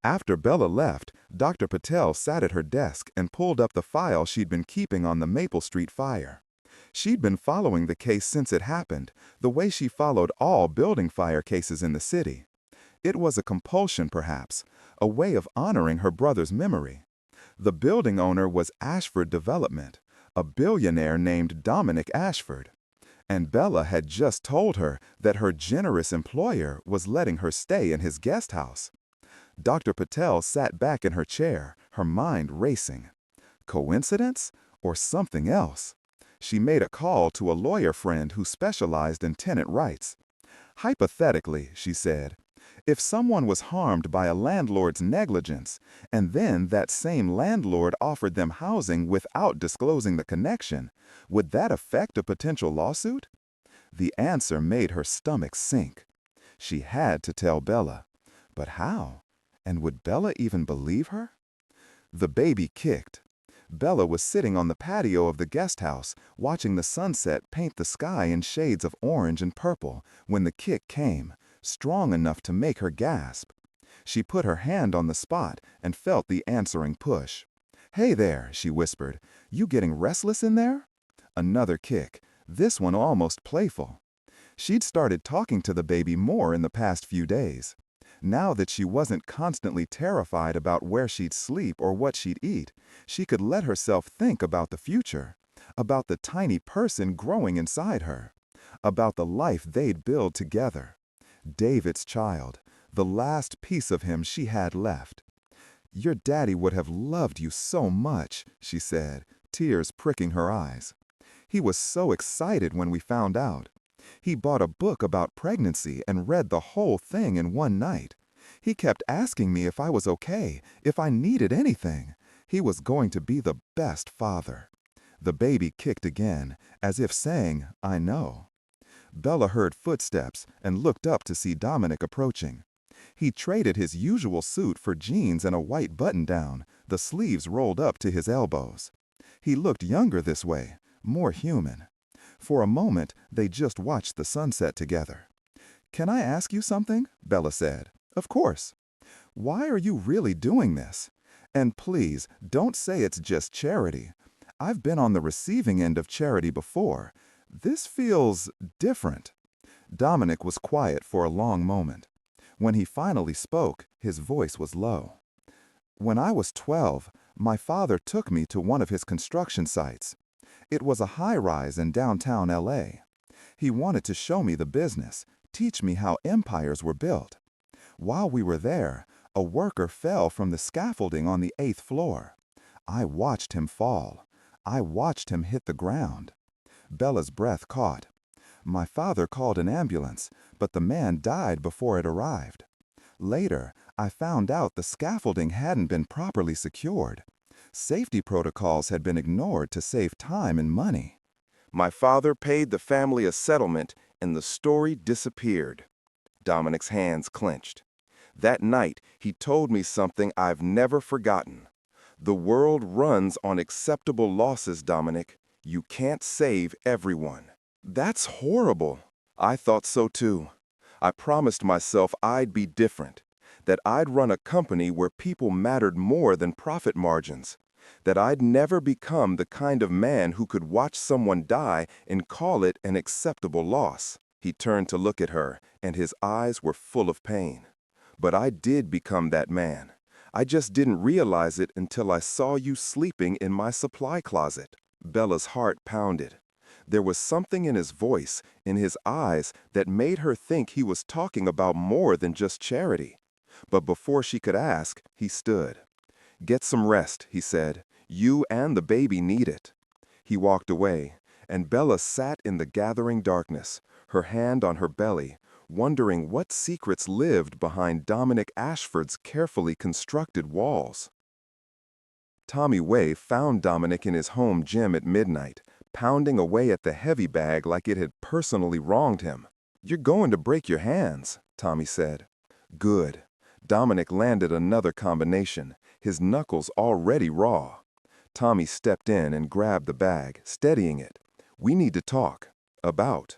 After Bella left, Dr. Patel sat at her desk and pulled up the file she'd been keeping on the Maple Street fire. She'd been following the case since it happened, the way she followed all building fire cases in the city. It was a compulsion, perhaps, a way of honoring her brother's memory. The building owner was Ashford Development, a billionaire named Dominic Ashford. And Bella had just told her that her generous employer was letting her stay in his guest house. Dr. Patel sat back in her chair, her mind racing. Coincidence or something else? She made a call to a lawyer friend who specialized in tenant rights. "Hypothetically," she said, "if someone was harmed by a landlord's negligence, and then that same landlord offered them housing without disclosing the connection, would that affect a potential lawsuit?" The answer made her stomach sink. She had to tell Bella. But how? And would Bella even believe her? The baby kicked. Bella was sitting on the patio of the guest house, watching the sunset paint the sky in shades of orange and purple, when the kick came, strong enough to make her gasp. She put her hand on the spot and felt the answering push. "Hey there," she whispered. "You getting restless in there?" Another kick, this one almost playful. She'd started talking to the baby more in the past few days. Now that she wasn't constantly terrified about where she'd sleep or what she'd eat, she could let herself think about the future, about the tiny person growing inside her, about the life they'd build together. David's child, the last piece of him she had left. "Your daddy would have loved you so much," she said, tears pricking her eyes. "He was so excited when we found out. He bought a book about pregnancy and read the whole thing in one night. He kept asking me if I was okay, if I needed anything. He was going to be the best father." The baby kicked again, as if saying, "I know." Bella heard footsteps and looked up to see Dominic approaching. He traded his usual suit for jeans and a white button-down, the sleeves rolled up to his elbows. He looked younger this way, more human. For a moment, they just watched the sunset together. "Can I ask you something?" Bella said. "Of course." "Why are you really doing this? And please, don't say it's just charity. I've been on the receiving end of charity before. This feels different." Dominic was quiet for a long moment. When he finally spoke, his voice was low. "When I was 12, my father took me to one of his construction sites. It was a high-rise in downtown LA. He wanted to show me the business, teach me how empires were built. While we were there, a worker fell from the scaffolding on the 8th floor. I watched him fall. I watched him hit the ground." Bella's breath caught. My father called an ambulance, but the man died before it arrived. Later, I found out the scaffolding hadn't been properly secured. Safety protocols had been ignored to save time and money. My father paid the family a settlement, and the story disappeared. Dominic's hands clenched. That night, he told me something I've never forgotten. The world runs on acceptable losses, Dominic. You can't save everyone. That's horrible. I thought so too. I promised myself I'd be different, that I'd run a company where people mattered more than profit margins, that I'd never become the kind of man who could watch someone die and call it an acceptable loss. He turned to look at her, and his eyes were full of pain. But I did become that man. I just didn't realize it until I saw you sleeping in my supply closet. Bella's heart pounded. There was something in his voice, in his eyes, that made her think he was talking about more than just charity. But before she could ask, he stood. "Get some rest," he said. "You and the baby need it." He walked away, and Bella sat in the gathering darkness, her hand on her belly, wondering what secrets lived behind Dominic Ashford's carefully constructed walls. Tommy Way found Dominic in his home gym at midnight, pounding away at the heavy bag like it had personally wronged him. "You're going to break your hands," Tommy said. Good. Dominic landed another combination, his knuckles already raw. Tommy stepped in and grabbed the bag, steadying it. "We need to talk. About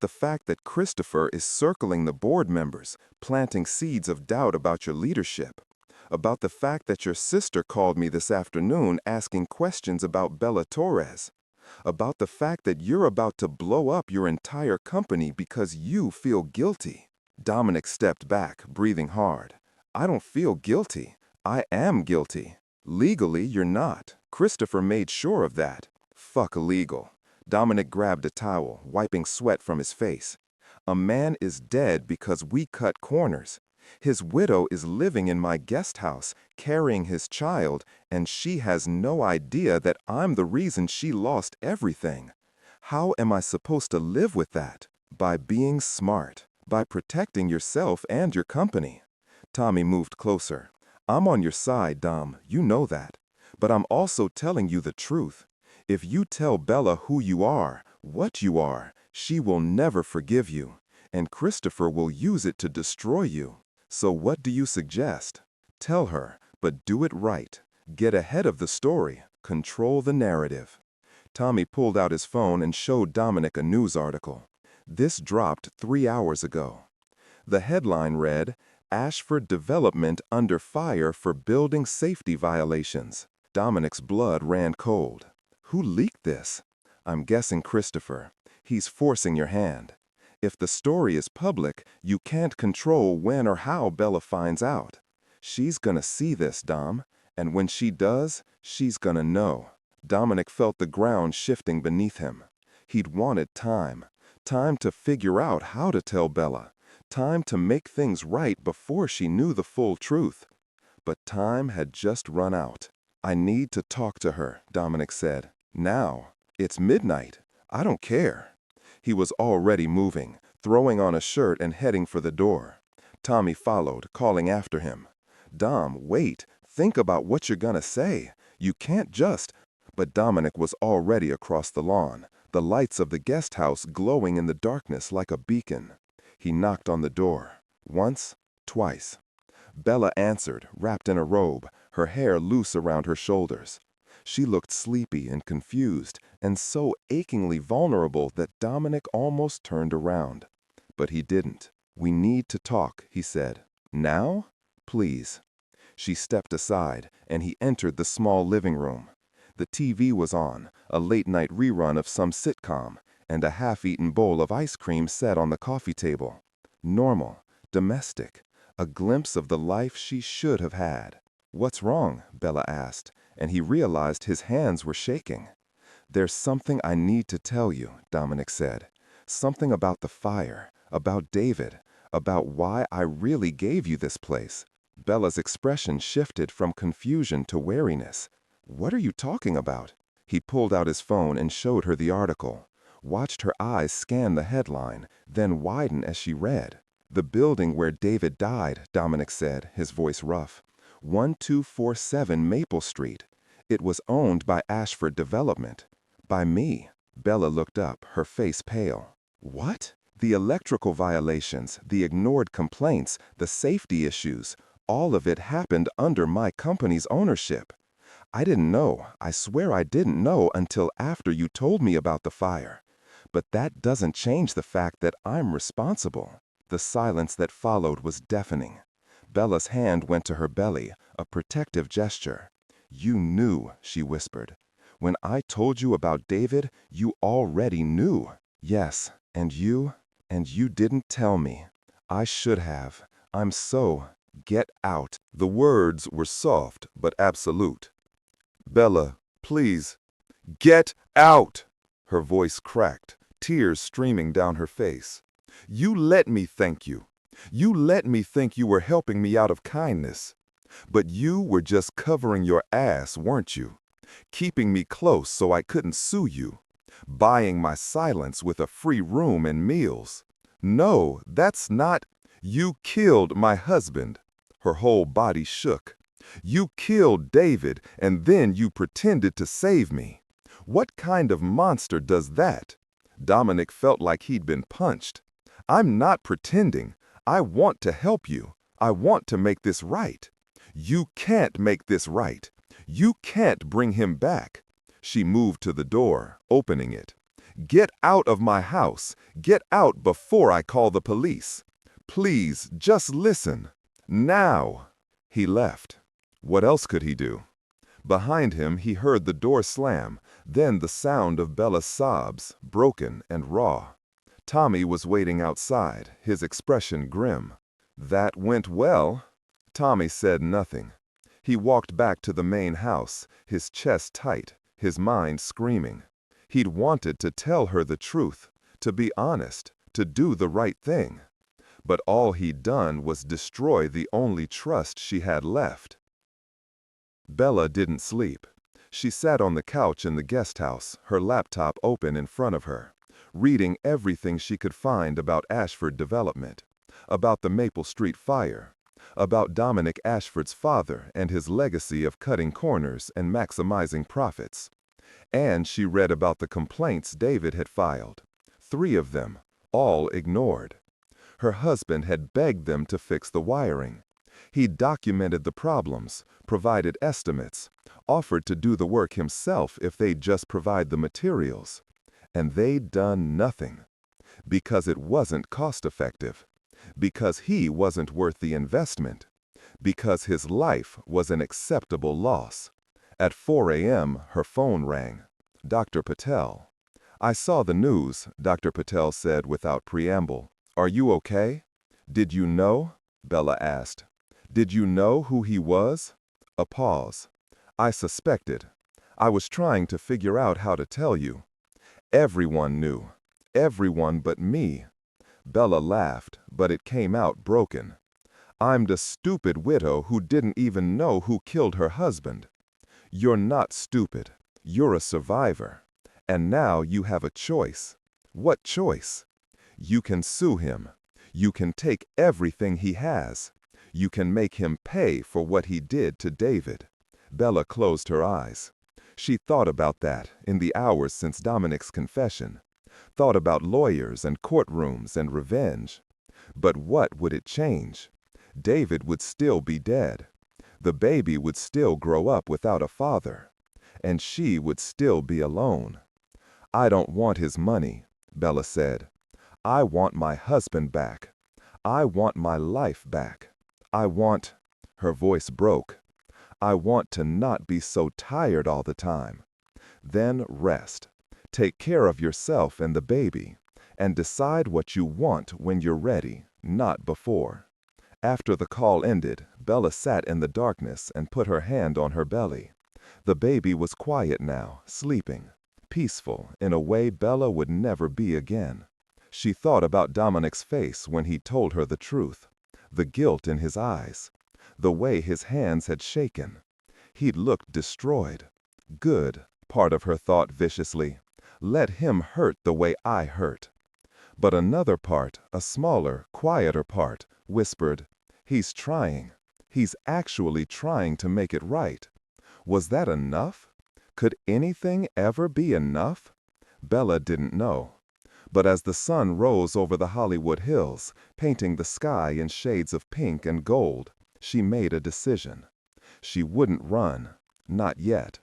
the fact that Christopher is circling the board members, planting seeds of doubt about your leadership. About the fact that your sister called me this afternoon asking questions about Bella Torres. About the fact that you're about to blow up your entire company because you feel guilty." Dominic stepped back, breathing hard. "I don't feel guilty. I am guilty. Legally, you're not. Christopher made sure of that." "Fuck illegal." Dominic grabbed a towel, wiping sweat from his face. "A man is dead because we cut corners. His widow is living in my guest house, carrying his child, and she has no idea that I'm the reason she lost everything. How am I supposed to live with that? By being smart, by protecting yourself and your company." Tommy moved closer. "I'm on your side, Dom, you know that. But I'm also telling you the truth. If you tell Bella who you are, what you are, she will never forgive you, and Christopher will use it to destroy you. So what do you suggest? Tell her, but do it right. Get ahead of the story. Control the narrative." Tommy pulled out his phone and showed Dominic a news article. This dropped 3 hours ago. The headline read, "Ashford Development Under Fire for Building Safety Violations." Dominic's blood ran cold. Who leaked this? I'm guessing Christopher. He's forcing your hand. If the story is public, you can't control when or how Bella finds out. She's gonna see this, Dom, and when she does, she's gonna know. Dominic felt the ground shifting beneath him. He'd wanted time. Time to figure out how to tell Bella. Time to make things right before she knew the full truth. But time had just run out. "I need to talk to her," Dominic said. "Now. It's midnight. I don't care." He was already moving, throwing on a shirt and heading for the door. Tommy followed, calling after him. "Dom, wait. Think about what you're gonna say. You can't just—" But Dominic was already across the lawn, the lights of the guest house glowing in the darkness like a beacon. He knocked on the door. Once, twice. Bella answered, wrapped in a robe, her hair loose around her shoulders. She looked sleepy and confused, and so achingly vulnerable that Dominic almost turned around. But he didn't. "We need to talk," he said. "Now? Please." She stepped aside, and he entered the small living room. The TV was on, a late-night rerun of some sitcom, and a half-eaten bowl of ice cream set on the coffee table. Normal, domestic, a glimpse of the life she should have had. "What's wrong?" Bella asked, and he realized his hands were shaking. "There's something I need to tell you," Dominic said. "Something about the fire, about David, about why I really gave you this place." Bella's expression shifted from confusion to wariness. "What are you talking about?" He pulled out his phone and showed her the article. watched her eyes scan the headline, then widen as she read. "The building where David died," Dominic said, his voice rough. 1247 Maple Street. It was owned by Ashford Development. By me. Bella looked up, her face pale. What? The electrical violations, the ignored complaints, the safety issues, all of it happened under my company's ownership. I didn't know, I swear I didn't know until after you told me about the fire. But that doesn't change the fact that I'm responsible. The silence that followed was deafening. Bella's hand went to her belly, a protective gesture. "You knew," she whispered. "When I told you about David, you already knew." "Yes, and you didn't tell me. I should have. I'm so. Get out." The words were soft but absolute. "Bella, please, get out!" Her voice cracked, tears streaming down her face. "You let me thank you. You let me think you were helping me out of kindness. But you were just covering your ass, weren't you? Keeping me close so I couldn't sue you. Buying my silence with a free room and meals. No, that's not. You killed my husband." Her whole body shook. "You killed David, and then you pretended to save me. What kind of monster does that?" Dominic felt like he'd been punched. "I'm not pretending. I want to help you. I want to make this right. You can't make this right. You can't bring him back." She moved to the door, opening it. "Get out of my house. Get out before I call the police. Please, just listen. Now." He left. What else could he do? Behind him, he heard the door slam, then the sound of Bella's sobs, broken and raw. Tommy was waiting outside, his expression grim. "That went well." Tommy said nothing. He walked back to the main house, his chest tight, his mind screaming. He'd wanted to tell her the truth, to be honest, to do the right thing. But all he'd done was destroy the only trust she had left. Bella didn't sleep. She sat on the couch in the guest house, her laptop open in front of her, reading everything she could find about Ashford Development, about the Maple Street fire, about Dominic Ashford's father and his legacy of cutting corners and maximizing profits. And she read about the complaints David had filed. 3 of them, all ignored. Her husband had begged them to fix the wiring. He'd documented the problems, provided estimates, offered to do the work himself if they'd just provide the materials. And they'd done nothing. Because it wasn't cost-effective. Because he wasn't worth the investment. Because his life was an acceptable loss. At 4 a.m., her phone rang. Dr. Patel. "I saw the news," Dr. Patel said without preamble. "Are you okay?" "Did you know?" Bella asked. "Did you know who he was?" A pause. "I suspected. I was trying to figure out how to tell you. Everyone knew. Everyone but me." Bella laughed, but it came out broken. "I'm the stupid widow who didn't even know who killed her husband." "You're not stupid. You're a survivor. And now you have a choice." "What choice?" "You can sue him. You can take everything he has. You can make him pay for what he did to David." Bella closed her eyes. She thought about that in the hours since Dominic's confession. Thought about lawyers and courtrooms and revenge. But what would it change? David would still be dead. The baby would still grow up without a father. And she would still be alone. "I don't want his money," Bella said. "I want my husband back. I want my life back. I want—" Her voice broke. "I want to not be so tired all the time. Then rest. Take care of yourself and the baby. And decide what you want when you're ready, not before." After the call ended, Bella sat in the darkness and put her hand on her belly. The baby was quiet now, sleeping, peaceful in a way Bella would never be again. She thought about Dominic's face when he told her the truth, the guilt in his eyes, the way his hands had shaken. He'd looked destroyed. Good, part of her thought viciously. Let him hurt the way I hurt. But another part, a smaller, quieter part, whispered, "He's trying. He's actually trying to make it right." Was that enough? Could anything ever be enough? Bella didn't know. But as the sun rose over the Hollywood hills, painting the sky in shades of pink and gold, she made a decision. She wouldn't run, not yet.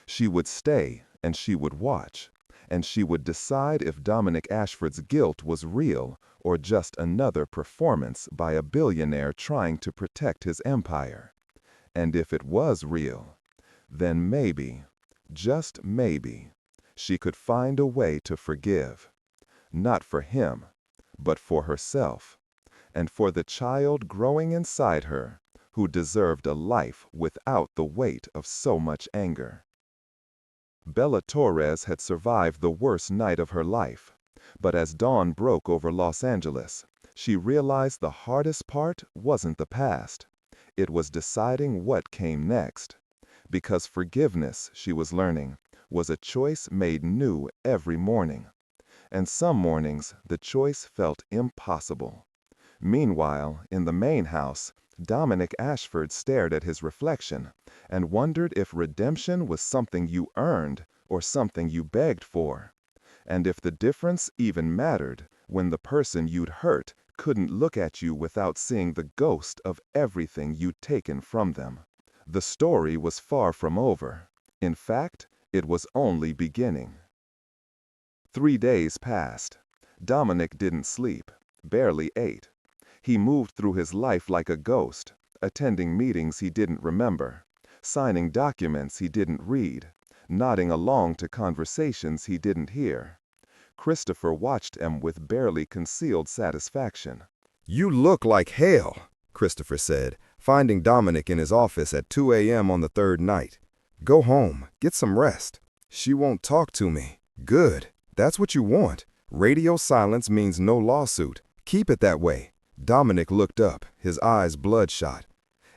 She would stay, and she would watch, and she would decide if Dominic Ashford's guilt was real or just another performance by a billionaire trying to protect his empire. And if it was real, then maybe, just maybe, she could find a way to forgive. Not for him, but for herself, and for the child growing inside her, who deserved a life without the weight of so much anger. Bella Torres had survived the worst night of her life, but as dawn broke over Los Angeles, she realized the hardest part wasn't the past. It was deciding what came next. Because forgiveness, she was learning, was a choice made new every morning. And some mornings, the choice felt impossible. Meanwhile, in the main house, Dominic Ashford stared at his reflection and wondered if redemption was something you earned or something you begged for, and if the difference even mattered when the person you'd hurt couldn't look at you without seeing the ghost of everything you'd taken from them. The story was far from over. In fact, it was only beginning. 3 days passed. Dominic didn't sleep, barely ate. He moved through his life like a ghost, attending meetings he didn't remember, signing documents he didn't read, nodding along to conversations he didn't hear. Christopher watched him with barely concealed satisfaction. "You look like hell," Christopher said, finding Dominic in his office at 2 a.m. on the third night. "Go home, get some rest." "She won't talk to me." "Good. That's what you want. Radio silence means no lawsuit. Keep it that way." Dominic looked up, his eyes bloodshot.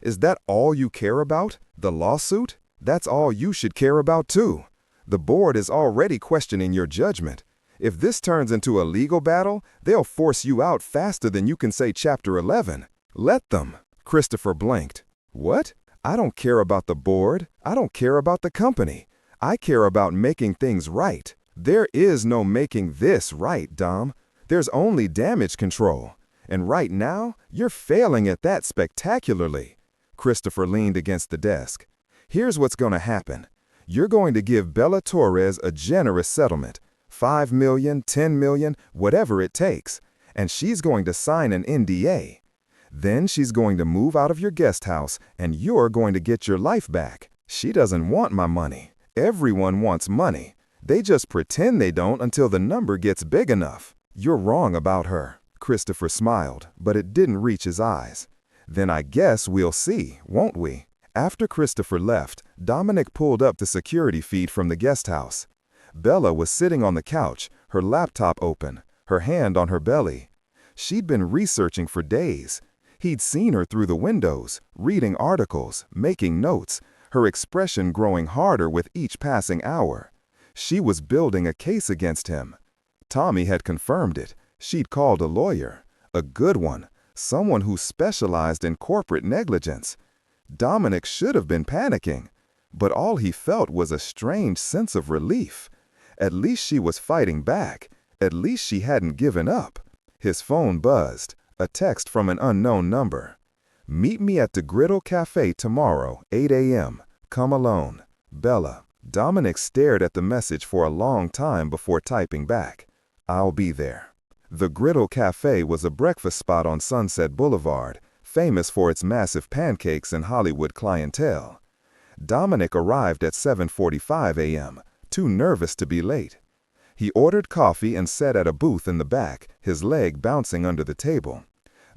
"Is that all you care about? The lawsuit? That's all you should care about too. The board is already questioning your judgment. If this turns into a legal battle, they'll force you out faster than you can say Chapter 11. Let them." Christopher blinked. "What? I don't care about the board. I don't care about the company. I care about making things right. There is no making this right, Dom. There's only damage control. And right now, you're failing at that spectacularly." Christopher leaned against the desk. "Here's what's going to happen. You're going to give Bella Torres a generous settlement. 5 million, 10 million, whatever it takes. And she's going to sign an NDA. Then she's going to move out of your guest house, and you're going to get your life back. She doesn't want my money. Everyone wants money. They just pretend they don't until the number gets big enough. You're wrong about her." Christopher smiled, but it didn't reach his eyes. "Then I guess we'll see, won't we?" After Christopher left, Dominic pulled up the security feed from the guest house. Bella was sitting on the couch, her laptop open, her hand on her belly. She'd been researching for days. He'd seen her through the windows, reading articles, making notes, her expression growing harder with each passing hour. She was building a case against him. Tommy had confirmed it. She'd called a lawyer, a good one, someone who specialized in corporate negligence. Dominic should have been panicking, but all he felt was a strange sense of relief. At least she was fighting back. At least she hadn't given up. His phone buzzed, a text from an unknown number. "Meet me at the Griddle Cafe tomorrow, 8 a.m. Come alone. Bella." Dominic stared at the message for a long time before typing back, "I'll be there." The Griddle Cafe was a breakfast spot on Sunset Boulevard, famous for its massive pancakes and Hollywood clientele. Dominic arrived at 7:45 a.m., too nervous to be late. He ordered coffee and sat at a booth in the back, his leg bouncing under the table.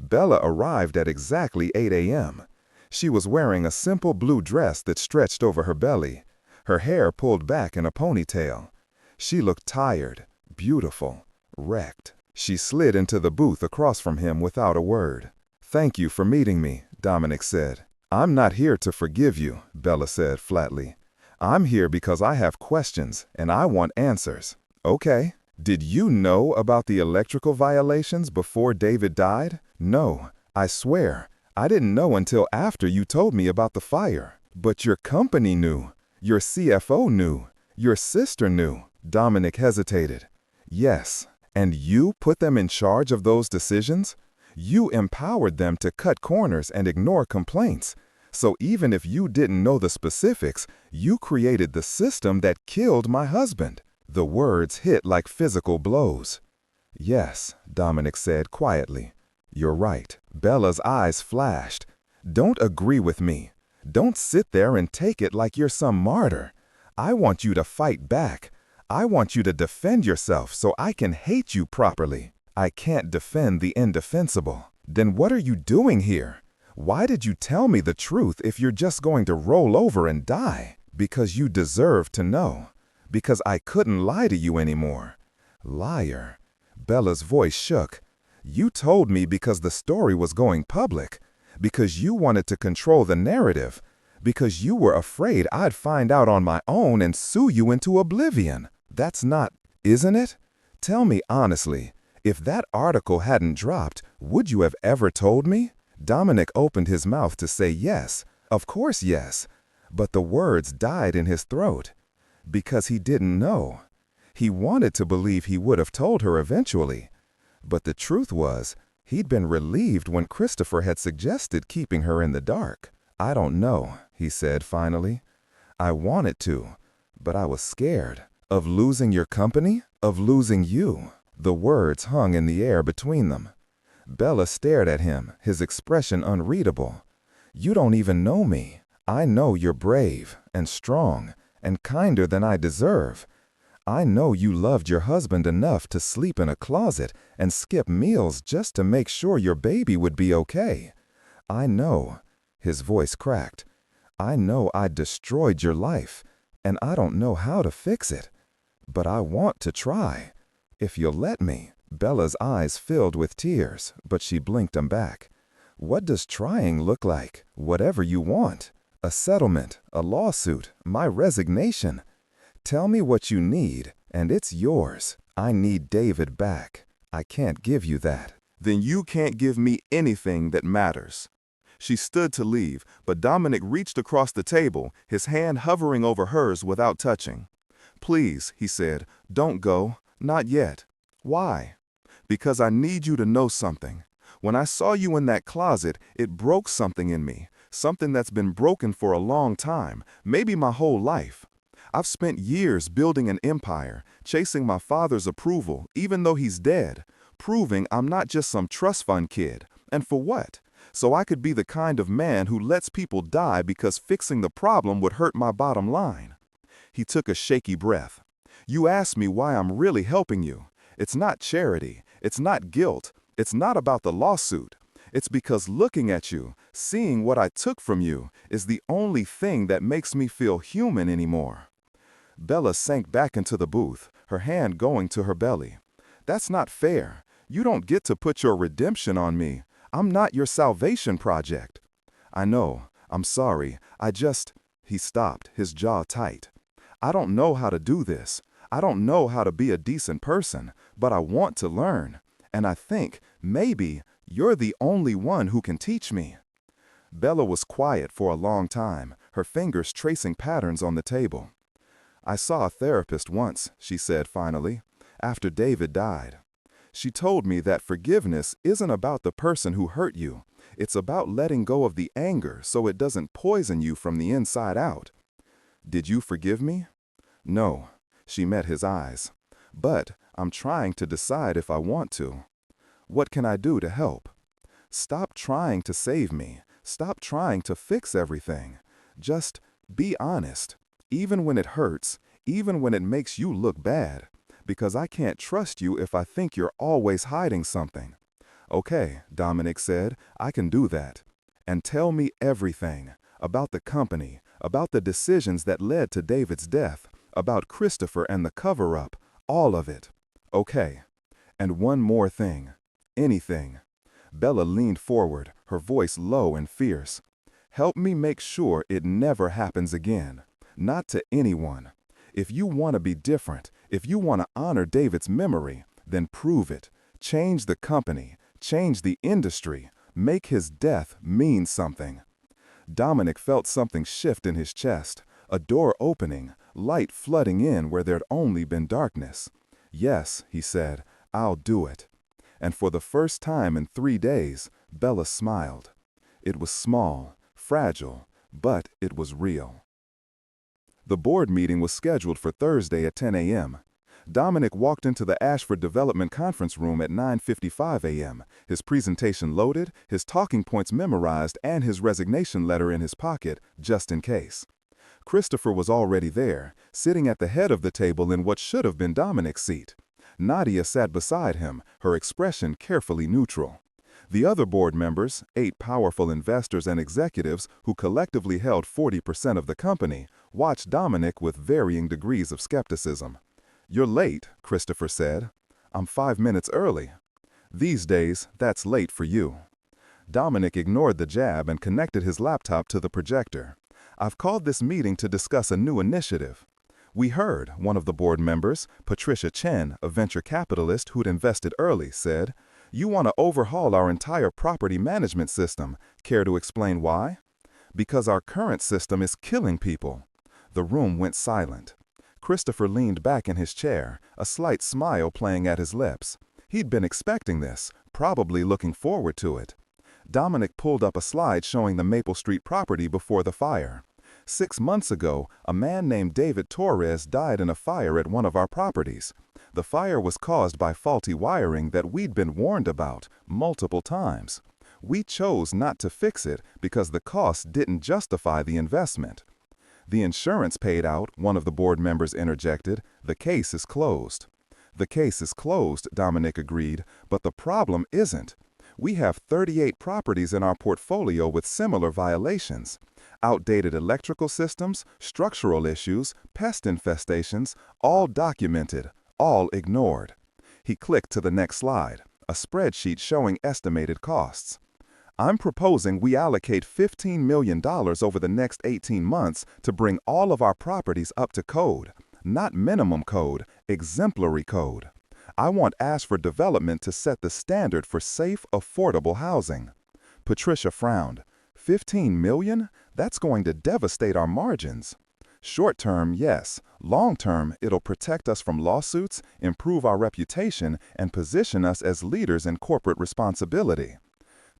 Bella arrived at exactly 8 a.m. She was wearing a simple blue dress that stretched over her belly, her hair pulled back in a ponytail. She looked tired, beautiful, wrecked. She slid into the booth across from him without a word. "Thank you for meeting me," Dominic said. "I'm not here to forgive you," Bella said flatly. "I'm here because I have questions, and I want answers." Okay. Did you know about the electrical violations before David died? No, I swear. I didn't know until after you told me about the fire. But your company knew. Your CFO knew. Your sister knew. Dominic hesitated. Yes, and you put them in charge of those decisions? You empowered them to cut corners and ignore complaints. So even if you didn't know the specifics, you created the system that killed my husband. The words hit like physical blows. Yes, Dominic said quietly. You're right. Bella's eyes flashed. Don't agree with me. Don't sit there and take it like you're some martyr. I want you to fight back. I want you to defend yourself so I can hate you properly. I can't defend the indefensible. Then what are you doing here? Why did you tell me the truth if you're just going to roll over and die? Because you deserve to know. Because I couldn't lie to you anymore. Liar. Bella's voice shook. You told me because the story was going public. Because you wanted to control the narrative. Because you were afraid I'd find out on my own and sue you into oblivion. That's not, isn't it? Tell me honestly, if that article hadn't dropped, would you have ever told me? Dominic opened his mouth to say yes. Of course yes. But the words died in his throat. Because he didn't know. He wanted to believe he would have told her eventually. But the truth was, he'd been relieved when Christopher had suggested keeping her in the dark. I don't know, he said finally. I wanted to, but I was scared. Of losing your company? Of losing you? The words hung in the air between them. Bella stared at him, his expression unreadable. You don't even know me. I know you're brave and strong and kinder than I deserve. I know you loved your husband enough to sleep in a closet and skip meals just to make sure your baby would be okay. I know, his voice cracked. I know I destroyed your life, and I don't know how to fix it. But I want to try. If you'll let me. Bella's eyes filled with tears, but she blinked them back. What does trying look like? Whatever you want. A settlement, a lawsuit, my resignation. Tell me what you need, and it's yours. I need David back. I can't give you that. Then you can't give me anything that matters. She stood to leave, but Dominic reached across the table, his hand hovering over hers without touching. Please, he said, don't go. Not yet. Why? Because I need you to know something. When I saw you in that closet, it broke something in me. Something that's been broken for a long time, maybe my whole life. I've spent years building an empire, chasing my father's approval, even though he's dead, proving I'm not just some trust fund kid. And for what? So I could be the kind of man who lets people die because fixing the problem would hurt my bottom line. He took a shaky breath. You asked me why I'm really helping you. It's not charity. It's not guilt. It's not about the lawsuit. It's because looking at you, seeing what I took from you, is the only thing that makes me feel human anymore. Bella sank back into the booth, her hand going to her belly. That's not fair. You don't get to put your redemption on me. I'm not your salvation project. I know. I'm sorry. He stopped, his jaw tight. I don't know how to do this. I don't know how to be a decent person, but I want to learn. And I think, maybe, you're the only one who can teach me. Bella was quiet for a long time, her fingers tracing patterns on the table. I saw a therapist once, she said finally, after David died. She told me that forgiveness isn't about the person who hurt you. It's about letting go of the anger so it doesn't poison you from the inside out. Did you forgive me? No. She met his eyes. But I'm trying to decide if I want to. What can I do to help? Stop trying to save me. Stop trying to fix everything. Just be honest. Even when it hurts, even when it makes you look bad. Because I can't trust you if I think you're always hiding something. Okay, Dominic said, I can do that. And tell me everything. About the company, about the decisions that led to David's death, about Christopher and the cover-up, all of it. Okay. And one more thing. Anything. Bella leaned forward, her voice low and fierce. Help me make sure it never happens again. Not to anyone. If you want to be different, If you want to honor David's memory, then prove it. Change the company, change the industry, make his death mean something. Dominic felt something shift in his chest, a door opening, light flooding in where there'd only been darkness. "Yes," he said, "I'll do it." And for the first time in 3 days, Bella smiled. It was small, fragile, but it was real. The board meeting was scheduled for Thursday at 10 a.m. Dominic walked into the Ashford Development Conference Room at 9:55 a.m., his presentation loaded, his talking points memorized, and his resignation letter in his pocket, just in case. Christopher was already there, sitting at the head of the table in what should have been Dominic's seat. Nadia sat beside him, her expression carefully neutral. The other board members, 8 powerful investors and executives who collectively held 40% of the company, watched Dominic with varying degrees of skepticism. "You're late," Christopher said. "I'm 5 minutes early." "These days, that's late for you." Dominic ignored the jab and connected his laptop to the projector. "I've called this meeting to discuss a new initiative." "We heard," one of the board members, Patricia Chen, a venture capitalist who'd invested early, said, "you want to overhaul our entire property management system. Care to explain why?" "Because our current system is killing people." The room went silent. Christopher leaned back in his chair, a slight smile playing at his lips. He'd been expecting this, probably looking forward to it. Dominic pulled up a slide showing the Maple Street property before the fire. 6 months ago, a man named David Torres died in a fire at one of our properties. The fire was caused by faulty wiring that we'd been warned about multiple times. We chose not to fix it because the cost didn't justify the investment. "The insurance paid out," one of the board members interjected. "The case is closed." "The case is closed," Dominic agreed, "but the problem isn't. We have 38 properties in our portfolio with similar violations. Outdated electrical systems, structural issues, pest infestations, all documented, all ignored." He clicked to the next slide, a spreadsheet showing estimated costs. "I'm proposing we allocate $15 million over the next 18 months to bring all of our properties up to code. Not minimum code, exemplary code. I want Ashford Development to set the standard for safe, affordable housing." Patricia frowned. $15 million? That's going to devastate our margins. "Short term, yes. Long term, it'll protect us from lawsuits, improve our reputation, and position us as leaders in corporate responsibility."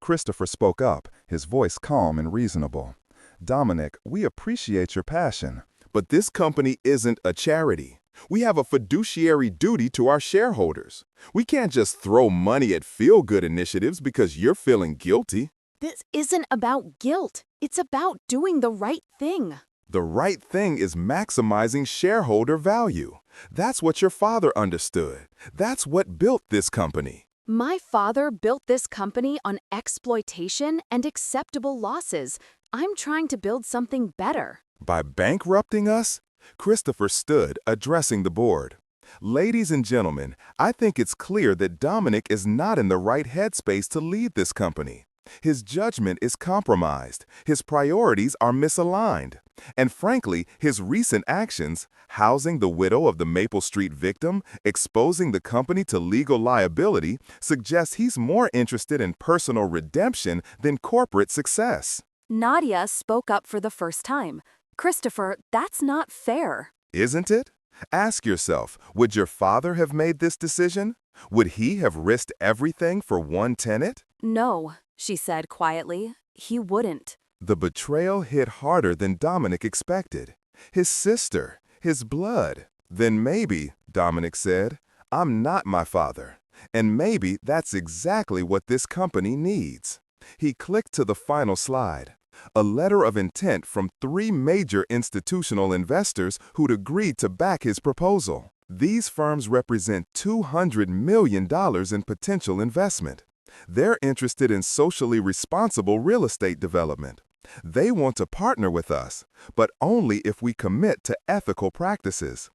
Christopher spoke up, his voice calm and reasonable. "Dominic, we appreciate your passion, but this company isn't a charity. We have a fiduciary duty to our shareholders. We can't just throw money at feel-good initiatives because you're feeling guilty." This isn't about guilt. It's about doing the right thing. "The right thing is maximizing shareholder value. That's what your father understood. That's what built this company." My father built this company on exploitation and acceptable losses. I'm trying to build something better. "By bankrupting us?" Christopher stood, addressing the board. "Ladies and gentlemen, I think it's clear that Dominic is not in the right headspace to lead this company. His judgment is compromised, his priorities are misaligned, and frankly, his recent actions, housing the widow of the Maple Street victim, exposing the company to legal liability, suggest he's more interested in personal redemption than corporate success." Nadia spoke up for the first time. "Christopher, that's not fair." "Isn't it? Ask yourself, would your father have made this decision? Would he have risked everything for one tenant?" "No," she said quietly. "He wouldn't." The betrayal hit harder than Dominic expected. His sister, his blood. "Then maybe," Dominic said, "I'm not my father. And maybe that's exactly what this company needs." He clicked to the final slide. A letter of intent from 3 major institutional investors who'd agreed to back his proposal. These firms represent $200 million in potential investment. They're interested in socially responsible real estate development. They want to partner with us, but only if we commit to ethical practices.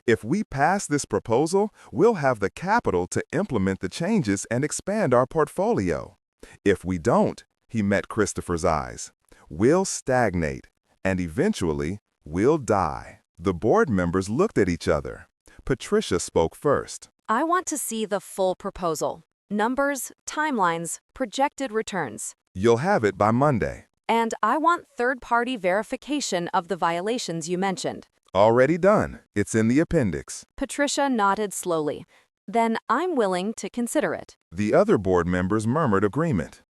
If we pass this proposal, we'll have the capital to implement the changes and expand our portfolio. If we don't, he met Christopher's eyes, we'll stagnate, and eventually, we'll die. The board members looked at each other. Patricia spoke first. I want to see the full proposal. Numbers, timelines, projected returns. You'll have it by Monday. And I want third-party verification of the violations you mentioned. Already done. It's in the appendix. Patricia nodded slowly. Then I'm willing to consider it. The other board members murmured agreement.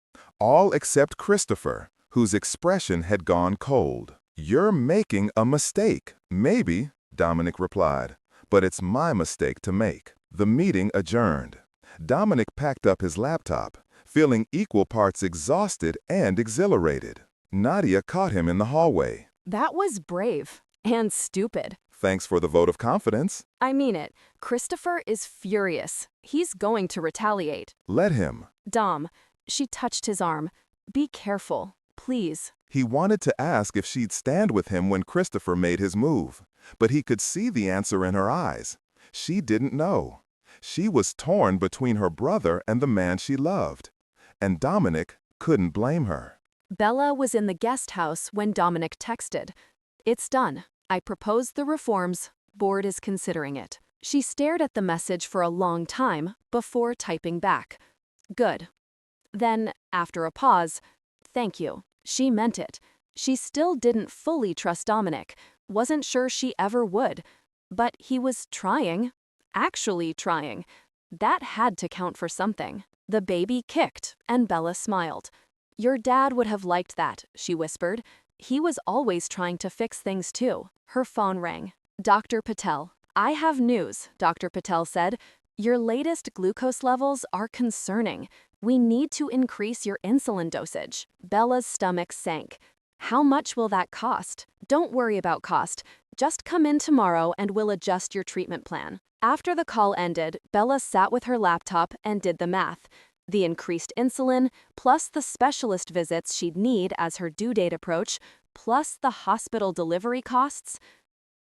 All except Christopher, whose expression had gone cold. You're making a mistake. Maybe, Dominic replied. But it's my mistake to make. The meeting adjourned. Dominic packed up his laptop, feeling equal parts exhausted and exhilarated. Nadia caught him in the hallway. That was brave. And stupid. Thanks for the vote of confidence. I mean it. Christopher is furious. He's going to retaliate. Let him. Dom, she touched his arm. Be careful, please. He wanted to ask if she'd stand with him when Christopher made his move, but he could see the answer in her eyes. She didn't know. She was torn between her brother and the man she loved. And Dominic couldn't blame her. Bella was in the guest house when Dominic texted. It's done. I proposed the reforms. Board is considering it. She stared at the message for a long time before typing back. Good. Then, after a pause, thank you. She meant it. She still didn't fully trust Dominic, wasn't sure she ever would. But he was trying. Actually trying. That had to count for something. The baby kicked, and Bella smiled. Your dad would have liked that, she whispered. He was always trying to fix things too. Her phone rang. Dr. Patel. I have news, Dr. Patel said. Your latest glucose levels are concerning. We need to increase your insulin dosage. Bella's stomach sank. How much will that cost? Don't worry about cost. Just come in tomorrow and we'll adjust your treatment plan. After the call ended, Bella sat with her laptop and did the math. The increased insulin, plus the specialist visits she'd need as her due date approached, plus the hospital delivery costs.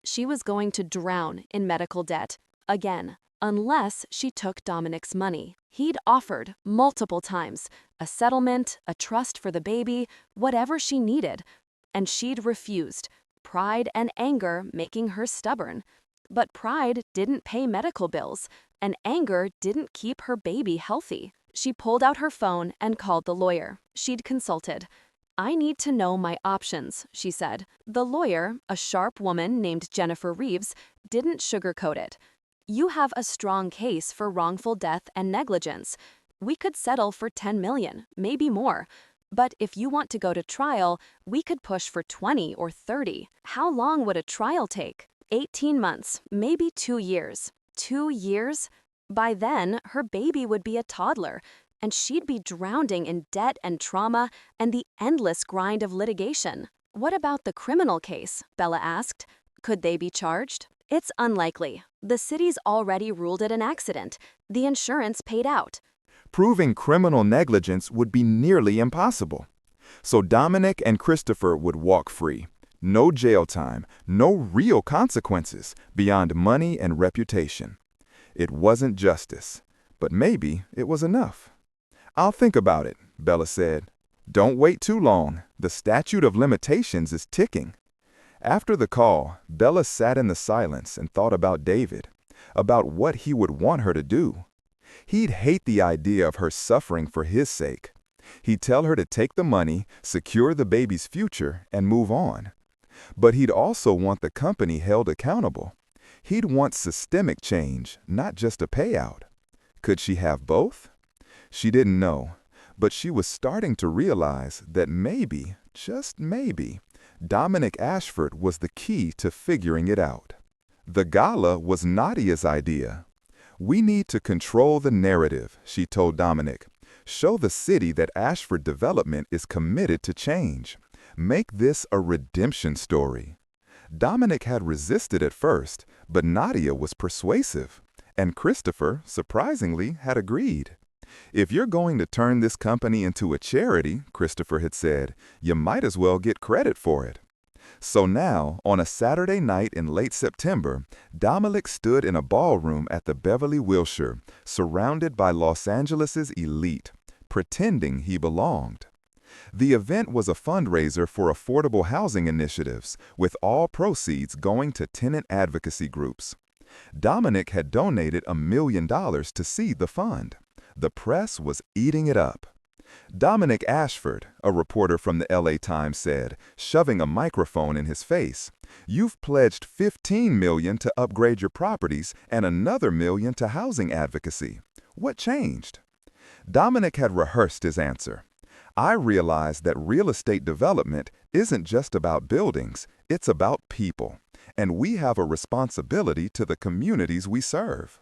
She was going to drown in medical debt, again, unless she took Dominic's money. He'd offered, multiple times, a settlement, a trust for the baby, whatever she needed. And she'd refused, pride and anger making her stubborn. But pride didn't pay medical bills, and anger didn't keep her baby healthy. She pulled out her phone and called the lawyer she'd consulted. I need to know my options, she said. The lawyer, a sharp woman named Jennifer Reeves, didn't sugarcoat it. You have a strong case for wrongful death and negligence. We could settle for $10 million, maybe more. But if you want to go to trial, we could push for 20 or 30. How long would a trial take? 18 months, maybe 2 years. 2 years? By then, her baby would be a toddler, and she'd be drowning in debt and trauma and the endless grind of litigation. What about the criminal case? Bella asked. Could they be charged? It's unlikely. The city's already ruled it an accident. The insurance paid out. Proving criminal negligence would be nearly impossible. So Dominic and Christopher would walk free. No jail time, no real consequences beyond money and reputation. It wasn't justice, but maybe it was enough. I'll think about it, Bella said. Don't wait too long. The statute of limitations is ticking. After the call, Bella sat in the silence and thought about David, about what he would want her to do. He'd hate the idea of her suffering for his sake. He'd tell her to take the money, secure the baby's future, and move on. But he'd also want the company held accountable. He'd want systemic change, not just a payout. Could she have both? She didn't know, but she was starting to realize that maybe, just maybe, Dominic Ashford was the key to figuring it out. The gala was Nadia's idea. We need to control the narrative, she told Dominic. Show the city that Ashford Development is committed to change. Make this a redemption story. Dominic had resisted at first, but Nadia was persuasive. And Christopher, surprisingly, had agreed. If you're going to turn this company into a charity, Christopher had said, you might as well get credit for it. So now, on a Saturday night in late September, Dominic stood in a ballroom at the Beverly Wilshire, surrounded by Los Angeles' elite, pretending he belonged. The event was a fundraiser for affordable housing initiatives, with all proceeds going to tenant advocacy groups. Dominic had donated $1 million to seed the fund. The press was eating it up. Dominic Ashford, a reporter from the LA Times said, shoving a microphone in his face, "You've pledged $15 million to upgrade your properties and another $1 million to housing advocacy. What changed?" Dominic had rehearsed his answer. "I realized that real estate development isn't just about buildings, it's about people, and we have a responsibility to the communities we serve."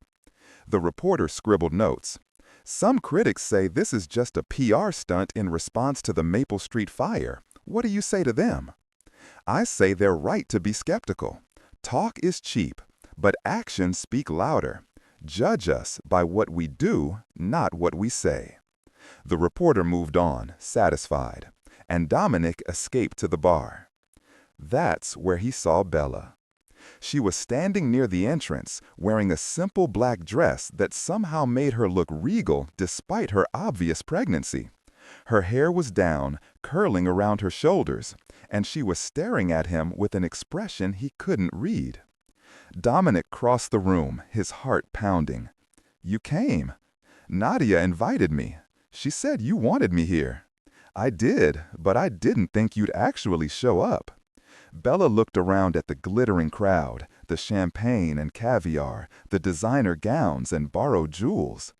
The reporter scribbled notes. "Some critics say this is just a PR stunt in response to the Maple Street fire. What do you say to them?" "I say they're right to be skeptical. Talk is cheap, but actions speak louder. Judge us by what we do, not what we say." The reporter moved on, satisfied, and Dominic escaped to the bar. That's where he saw Bella. She was standing near the entrance, wearing a simple black dress that somehow made her look regal despite her obvious pregnancy. Her hair was down, curling around her shoulders, and she was staring at him with an expression he couldn't read. Dominic crossed the room, his heart pounding. "You came. Nadia invited me. She said you wanted me here." "I did, but I didn't think you'd actually show up." Bella looked around at the glittering crowd, the champagne and caviar, the designer gowns and borrowed jewels.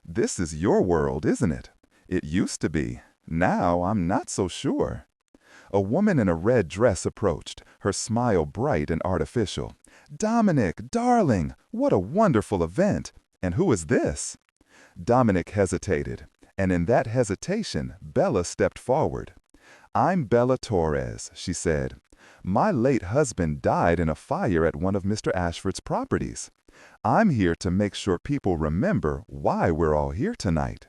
"This is your world, isn't it?" "It used to be. Now I'm not so sure." A woman in a red dress approached, her smile bright and artificial. "Dominic, darling, what a wonderful event. And who is this?" Dominic hesitated, and in that hesitation, Bella stepped forward. "I'm Bella Torres," she said. "My late husband died in a fire at one of Mr. Ashford's properties. I'm here to make sure people remember why we're all here tonight."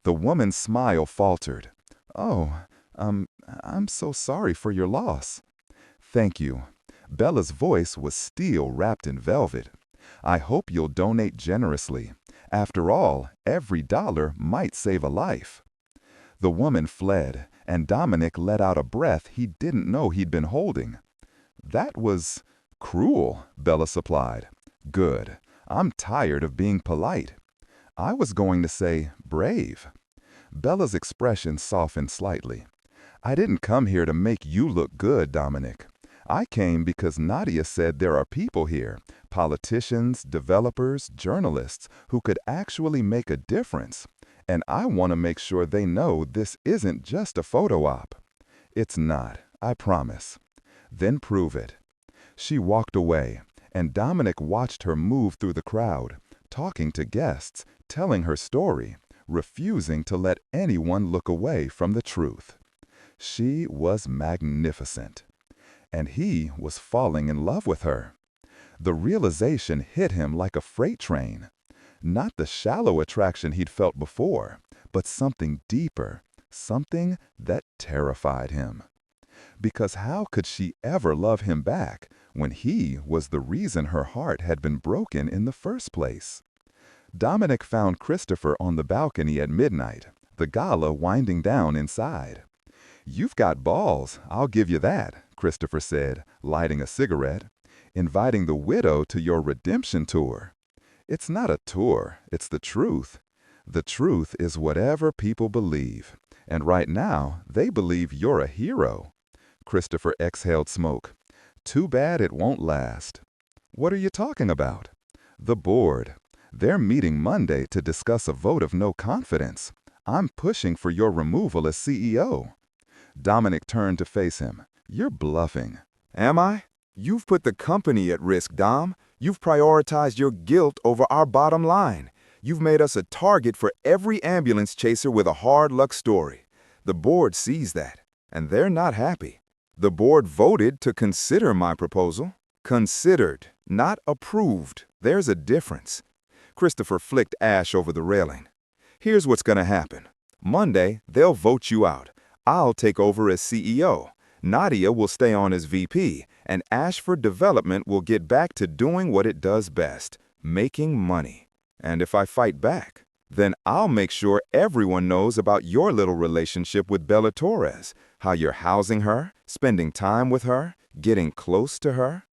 The woman's smile faltered. "Oh, I'm so sorry for your loss." "Thank you." Bella's voice was steel wrapped in velvet. "I hope you'll donate generously. After all, every dollar might save a life." The woman fled, and Dominic let out a breath he didn't know he'd been holding. "That was cruel," Bella supplied. "Good. I'm tired of being polite." "I was going to say brave." Bella's expression softened slightly. "I didn't come here to make you look good, Dominic. I came because Nadia said there are people here, politicians, developers, journalists, who could actually make a difference. And I want to make sure they know this isn't just a photo op." "It's not, I promise." "Then prove it." She walked away, and Dominic watched her move through the crowd, talking to guests, telling her story, refusing to let anyone look away from the truth. She was magnificent. And he was falling in love with her. The realization hit him like a freight train. Not the shallow attraction he'd felt before, but something deeper, something that terrified him. Because how could she ever love him back when he was the reason her heart had been broken in the first place? Dominic found Christopher on the balcony at midnight, the gala winding down inside. "You've got balls, I'll give you that," Christopher said, lighting a cigarette. "Inviting the widow to your redemption tour." "It's not a tour, it's the truth. The truth is whatever people believe. And right now, they believe you're a hero." Christopher exhaled smoke. "Too bad it won't last." "What are you talking about?" "The board. They're meeting Monday to discuss a vote of no confidence. I'm pushing for your removal as CEO." Dominic turned to face him. "You're bluffing." Am I? You've put the company at risk, Dom. You've prioritized your guilt over our bottom line. You've made us a target for every ambulance chaser with a hard luck story. The board sees that, and they're not happy. The board voted to consider my proposal. Considered, not approved. There's a difference. Christopher flicked ash over the railing. "Here's what's gonna happen. Monday, they'll vote you out. I'll take over as CEO. Nadia will stay on as VP, and Ashford Development will get back to doing what it does best, making money. And if I fight back, then I'll make sure everyone knows about your little relationship with Bella Torres, how you're housing her, spending time with her, getting close to her."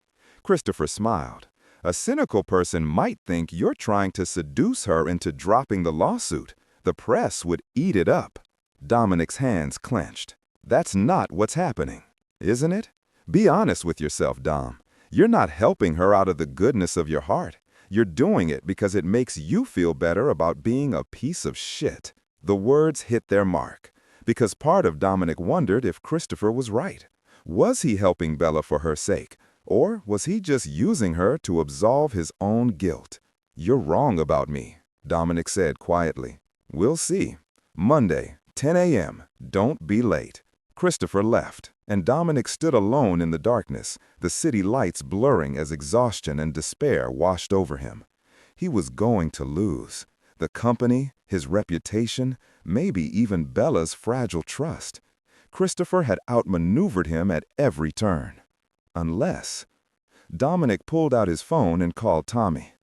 Christopher smiled. A cynical person might think you're trying to seduce her into dropping the lawsuit. The press would eat it up. Dominic's hands clenched. That's not what's happening, isn't it? Be honest with yourself, Dom. You're not helping her out of the goodness of your heart. You're doing it because it makes you feel better about being a piece of shit. The words hit their mark, because part of Dominic wondered if Christopher was right. Was he helping Bella for her sake, or was he just using her to absolve his own guilt? You're wrong about me, Dominic said quietly. We'll see. Monday, 10 a.m. Don't be late. Christopher left, and Dominic stood alone in the darkness, the city lights blurring as exhaustion and despair washed over him. He was going to lose. The company, his reputation, maybe even Bella's fragile trust. Christopher had outmaneuvered him at every turn. Unless... Dominic pulled out his phone and called Tommy.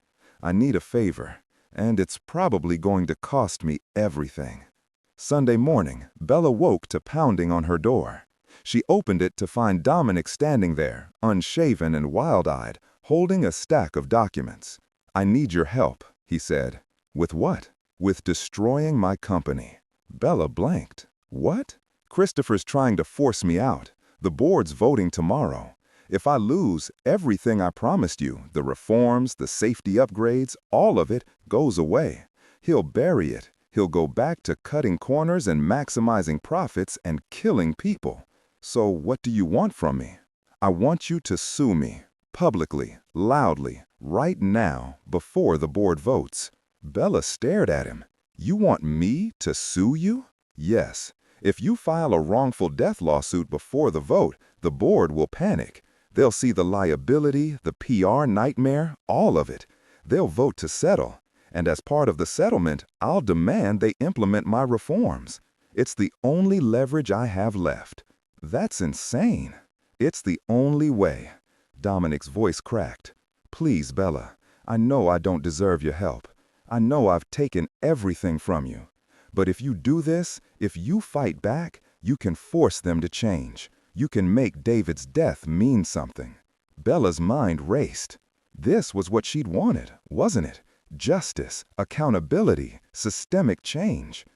I need a favor, and it's probably going to cost me everything. Sunday morning, Bella woke to pounding on her door. She opened it to find Dominic standing there, unshaven and wild-eyed, holding a stack of documents. I need your help, he said. With what? With destroying my company. Bella blanked. What? Christopher's trying to force me out. The board's voting tomorrow. If I lose, everything I promised you, the reforms, the safety upgrades, all of it goes away. He'll bury it. He'll go back to cutting corners and maximizing profits and killing people. So what do you want from me? I want you to sue me, publicly, loudly, right now, before the board votes. Bella stared at him. You want me to sue you? Yes. If you file a wrongful death lawsuit before the vote, the board will panic. They'll see the liability, the PR nightmare, all of it. They'll vote to settle. And as part of the settlement, I'll demand they implement my reforms. It's the only leverage I have left. That's insane. It's the only way. Dominic's voice cracked. Please, Bella, I know I don't deserve your help. I know I've taken everything from you. But if you do this, if you fight back, you can force them to change. You can make David's death mean something. Bella's mind raced. This was what she'd wanted, wasn't it? Justice, accountability, systemic change.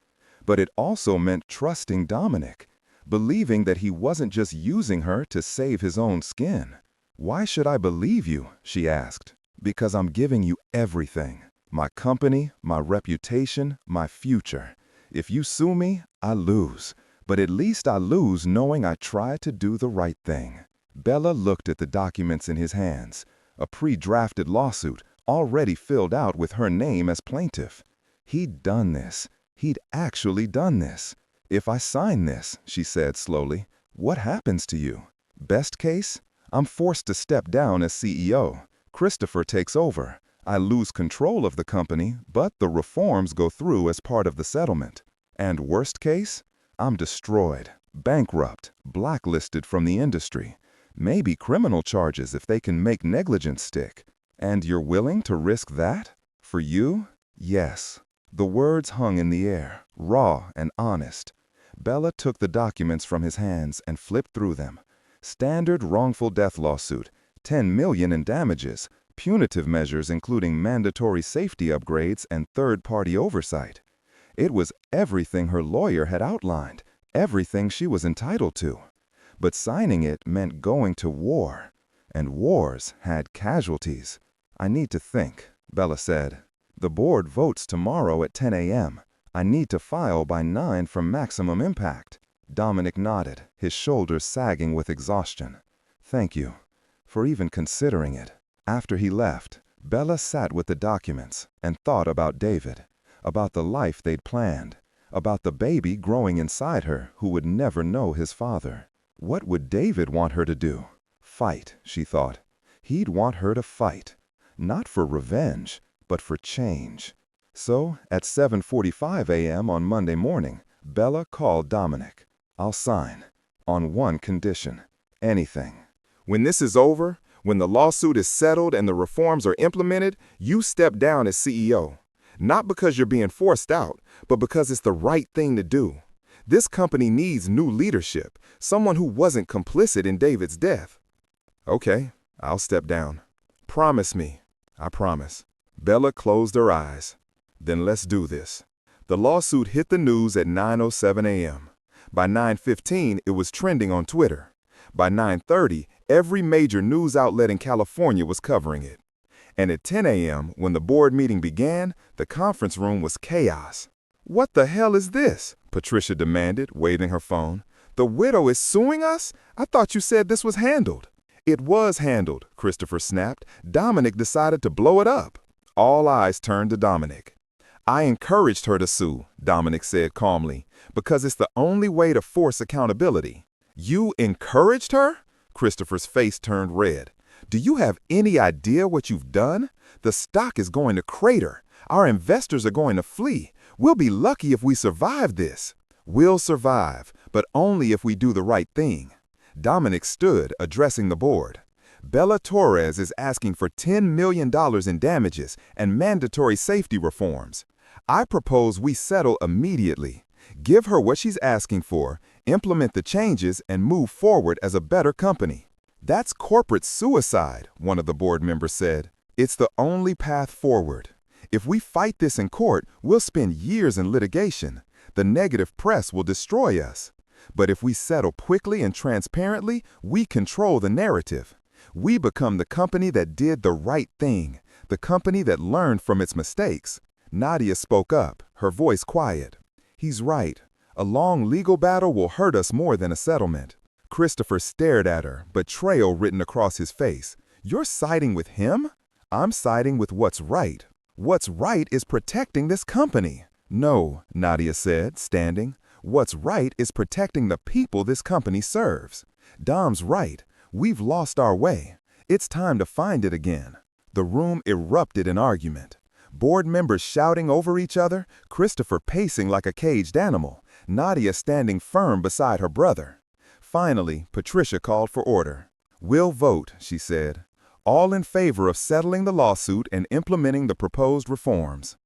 But it also meant trusting Dominic, believing that he wasn't just using her to save his own skin. Why should I believe you? She asked. Because I'm giving you everything. My company, my reputation, my future. If you sue me, I lose. But at least I lose knowing I tried to do the right thing. Bella looked at the documents in his hands. A pre-drafted lawsuit, already filled out with her name as plaintiff. He'd done this. He'd actually done this. If I sign this, she said slowly, what happens to you? Best case? I'm forced to step down as CEO. Christopher takes over. I lose control of the company, but the reforms go through as part of the settlement. And worst case? I'm destroyed, bankrupt, blacklisted from the industry. Maybe criminal charges if they can make negligence stick. And you're willing to risk that? For you? Yes. The words hung in the air, raw and honest. Bella took the documents from his hands and flipped through them. Standard wrongful death lawsuit, $10 million in damages, punitive measures including mandatory safety upgrades and third-party oversight. It was everything her lawyer had outlined, everything she was entitled to. But signing it meant going to war, and wars had casualties. I need to think, Bella said. The board votes tomorrow at 10 a.m. I need to file by 9 for maximum impact. Dominic nodded, his shoulders sagging with exhaustion. Thank you for even considering it. After he left, Bella sat with the documents and thought about David, about the life they'd planned, about the baby growing inside her who would never know his father. What would David want her to do? Fight, she thought. He'd want her to fight, not for revenge, but for change. So, at 7:45 a.m. on Monday morning, Bella called Dominic. I'll sign, on one condition, anything. When this is over, when the lawsuit is settled and the reforms are implemented, you step down as CEO. Not because you're being forced out, but because it's the right thing to do. This company needs new leadership, someone who wasn't complicit in David's death. Okay, I'll step down. Promise me, I promise. Bella closed her eyes. Then let's do this. The lawsuit hit the news at 9:07 a.m. By 9:15, it was trending on Twitter. By 9:30, every major news outlet in California was covering it. And at 10 a.m., when the board meeting began, the conference room was chaos. "What the hell is this?" Patricia demanded, waving her phone. "The widow is suing us? I thought you said this was handled." "It was handled," Christopher snapped. "Dominic decided to blow it up." All eyes turned to Dominic. "I encouraged her to sue," Dominic said calmly, "because it's the only way to force accountability." "You encouraged her?" Christopher's face turned red. "Do you have any idea what you've done? The stock is going to crater. Our investors are going to flee. We'll be lucky if we survive this." "We'll survive, but only if we do the right thing." Dominic stood, addressing the board. "Bella Torres is asking for $10 million in damages and mandatory safety reforms. I propose we settle immediately. Give her what she's asking for, implement the changes, and move forward as a better company." "That's corporate suicide," one of the board members said. "It's the only path forward. If we fight this in court, we'll spend years in litigation. The negative press will destroy us. But if we settle quickly and transparently, we control the narrative. We become the company that did the right thing, the company that learned from its mistakes." Nadia spoke up, her voice quiet. "He's right. A long legal battle will hurt us more than a settlement." Christopher stared at her, betrayal written across his face. "You're siding with him? I'm siding with what's right. What's right is protecting this company." "No," Nadia said, standing. "What's right is protecting the people this company serves. Dom's right. We've lost our way. It's time to find it again." The room erupted in argument. Board members shouting over each other, Christopher pacing like a caged animal, Nadia standing firm beside her brother. Finally, Patricia called for order. "We'll vote," she said. "All in favor of settling the lawsuit and implementing the proposed reforms."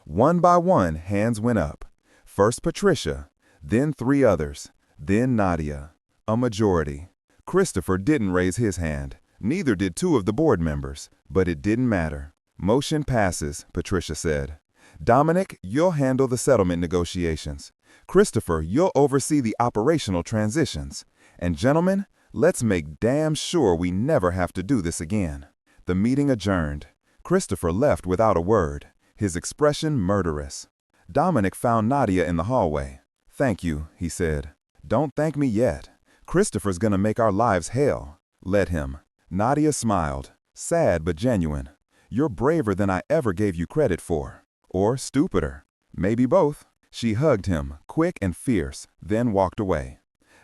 One by one, hands went up. First Patricia, then 3 others, then Nadia. A majority. Christopher didn't raise his hand. Neither did 2 of the board members, but it didn't matter. "Motion passes," Patricia said. "Dominic, you'll handle the settlement negotiations. Christopher, you'll oversee the operational transitions. And gentlemen, let's make damn sure we never have to do this again." The meeting adjourned. Christopher left without a word, his expression murderous. Dominic found Nadia in the hallway. "Thank you," he said. "Don't thank me yet. Christopher's gonna make our lives hell. Let him." Nadia smiled, sad but genuine. "You're braver than I ever gave you credit for. Or stupider. Maybe both." She hugged him, quick and fierce, then walked away.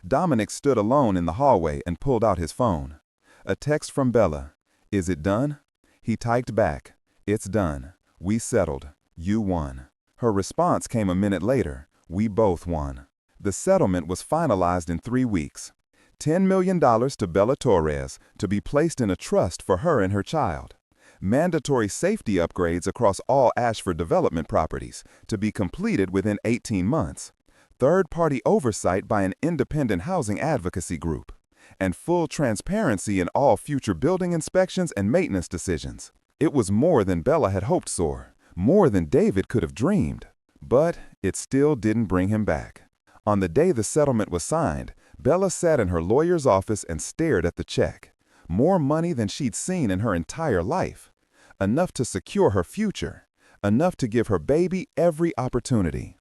Dominic stood alone in the hallway and pulled out his phone. A text from Bella. "Is it done?" He typed back. "It's done. We settled. You won." Her response came a minute later. "We both won." The settlement was finalized in 3 weeks. $10 million to Bella Torres to be placed in a trust for her and her child. Mandatory safety upgrades across all Ashford development properties to be completed within 18 months. Third-party oversight by an independent housing advocacy group. And full transparency in all future building inspections and maintenance decisions. It was more than Bella had hoped for, more than David could have dreamed. But it still didn't bring him back. On the day the settlement was signed, Bella sat in her lawyer's office and stared at the check. More money than she'd seen in her entire life. Enough to secure her future. Enough to give her baby every opportunity.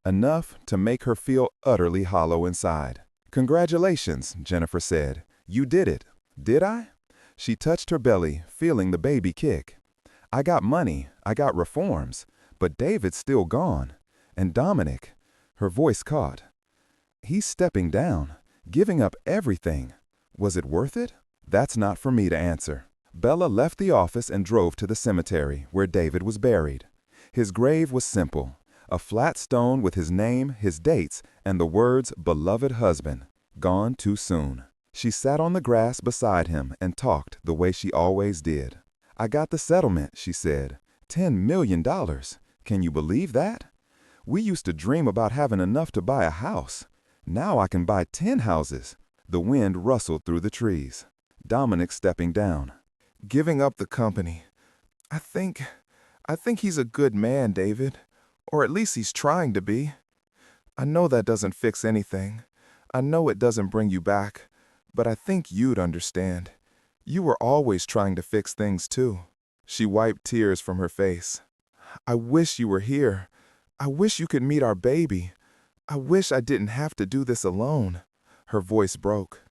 Enough to make her feel utterly hollow inside. "Congratulations," Jennifer said. "You did it." "Did I?" She touched her belly, feeling the baby kick. "I got money, I got reforms, but David's still gone. And Dominic," her voice caught. "He's stepping down, giving up everything. Was it worth it?" "That's not for me to answer." Bella left the office and drove to the cemetery where David was buried. His grave was simple. A flat stone with his name, his dates, and the words, "Beloved husband," gone too soon. She sat on the grass beside him and talked the way she always did. "I got the settlement," she said. $10 million. Can you believe that? We used to dream about having enough to buy a house. Now I can buy 10 houses. The wind rustled through the trees. Dominic stepping down. "Giving up the company. I think, I think he's a good man, David. Or at least he's trying to be. I know that doesn't fix anything. I know it doesn't bring you back. But I think you'd understand. You were always trying to fix things too. She wiped tears from her face. I wish you were here. I wish you could meet our baby. I wish I didn't have to do this alone. Her voice broke.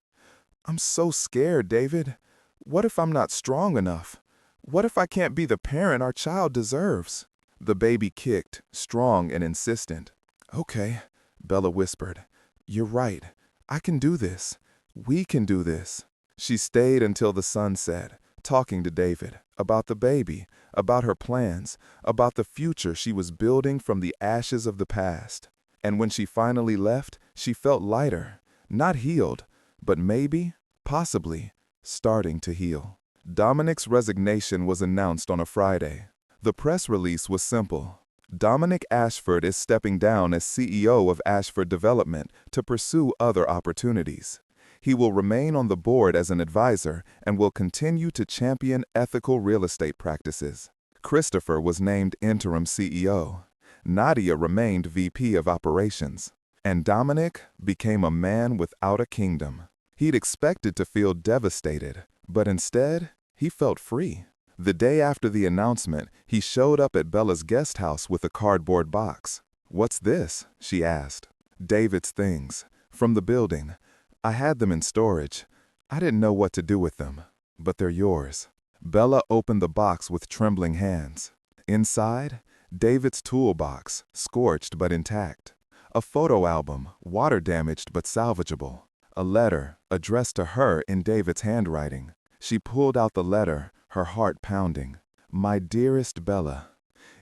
I'm so scared, David. What if I'm not strong enough? What if I can't be the parent our child deserves? The baby kicked, strong and insistent. Okay, Bella whispered. You're right. I can do this. We can do this. She stayed until the sun set, talking to David about the baby, about her plans, about the future she was building from the ashes of the past. And when she finally left, she felt lighter, not healed, but maybe, possibly, starting to heal. Dominic's resignation was announced on a Friday. The press release was simple. Dominic Ashford is stepping down as CEO of Ashford Development to pursue other opportunities. He will remain on the board as an advisor and will continue to champion ethical real estate practices. Christopher was named interim CEO. Nadia remained VP of operations. And Dominic became a man without a kingdom. He'd expected to feel devastated, but instead, he felt free. The day after the announcement, he showed up at Bella's guest house with a cardboard box. "What's this?" she asked. "David's things. From the building. I had them in storage. I didn't know what to do with them, but they're yours." Bella opened the box with trembling hands. Inside, David's toolbox, scorched but intact. A photo album, water-damaged but salvageable. A letter, addressed to her in David's handwriting. She pulled out the letter, her heart pounding. "My dearest Bella,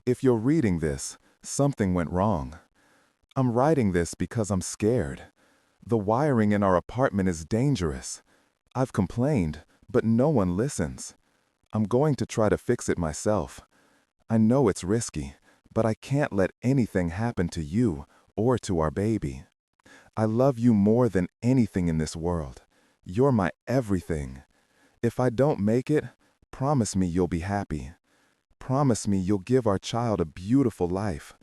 if you're reading this, something went wrong. I'm writing this because I'm scared. The wiring in our apartment is dangerous. I've complained, but no one listens. I'm going to try to fix it myself. I know it's risky, but I can't let anything happen to you or to our baby. I love you more than anything in this world. You're my everything. If I don't make it, promise me you'll be happy. Promise me you'll give our child a beautiful life.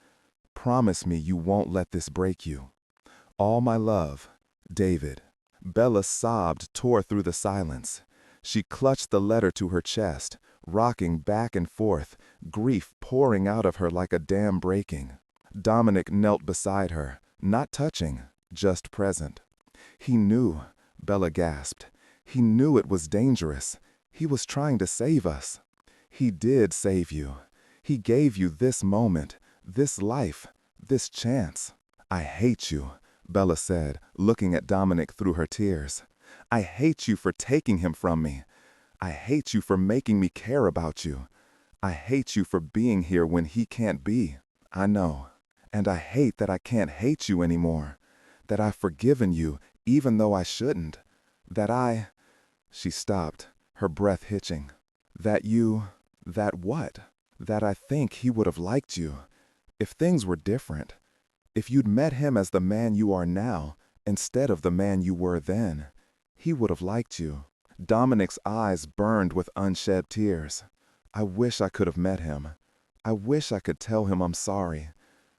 Promise me you won't let this break you. All my love, David." Bella sobbed tore through the silence. She clutched the letter to her chest, rocking back and forth, grief pouring out of her like a dam breaking. Dominic knelt beside her, not touching, just present. "He knew," Bella gasped. "He knew it was dangerous. He was trying to save us. He did save you. He gave you this moment, this life, this chance." "I hate you," Bella said, looking at Dominic through her tears. "I hate you for taking him from me. I hate you for making me care about you. I hate you for being here when he can't be. I know. And I hate that I can't hate you anymore. That I've forgiven you even though I shouldn't. That I—" She stopped, her breath hitching. "That what? That I think he would have liked you. If things were different. If you'd met him as the man you are now, instead of the man you were then, he would have liked you." Dominic's eyes burned with unshed tears. "I wish I could have met him. I wish I could tell him I'm sorry.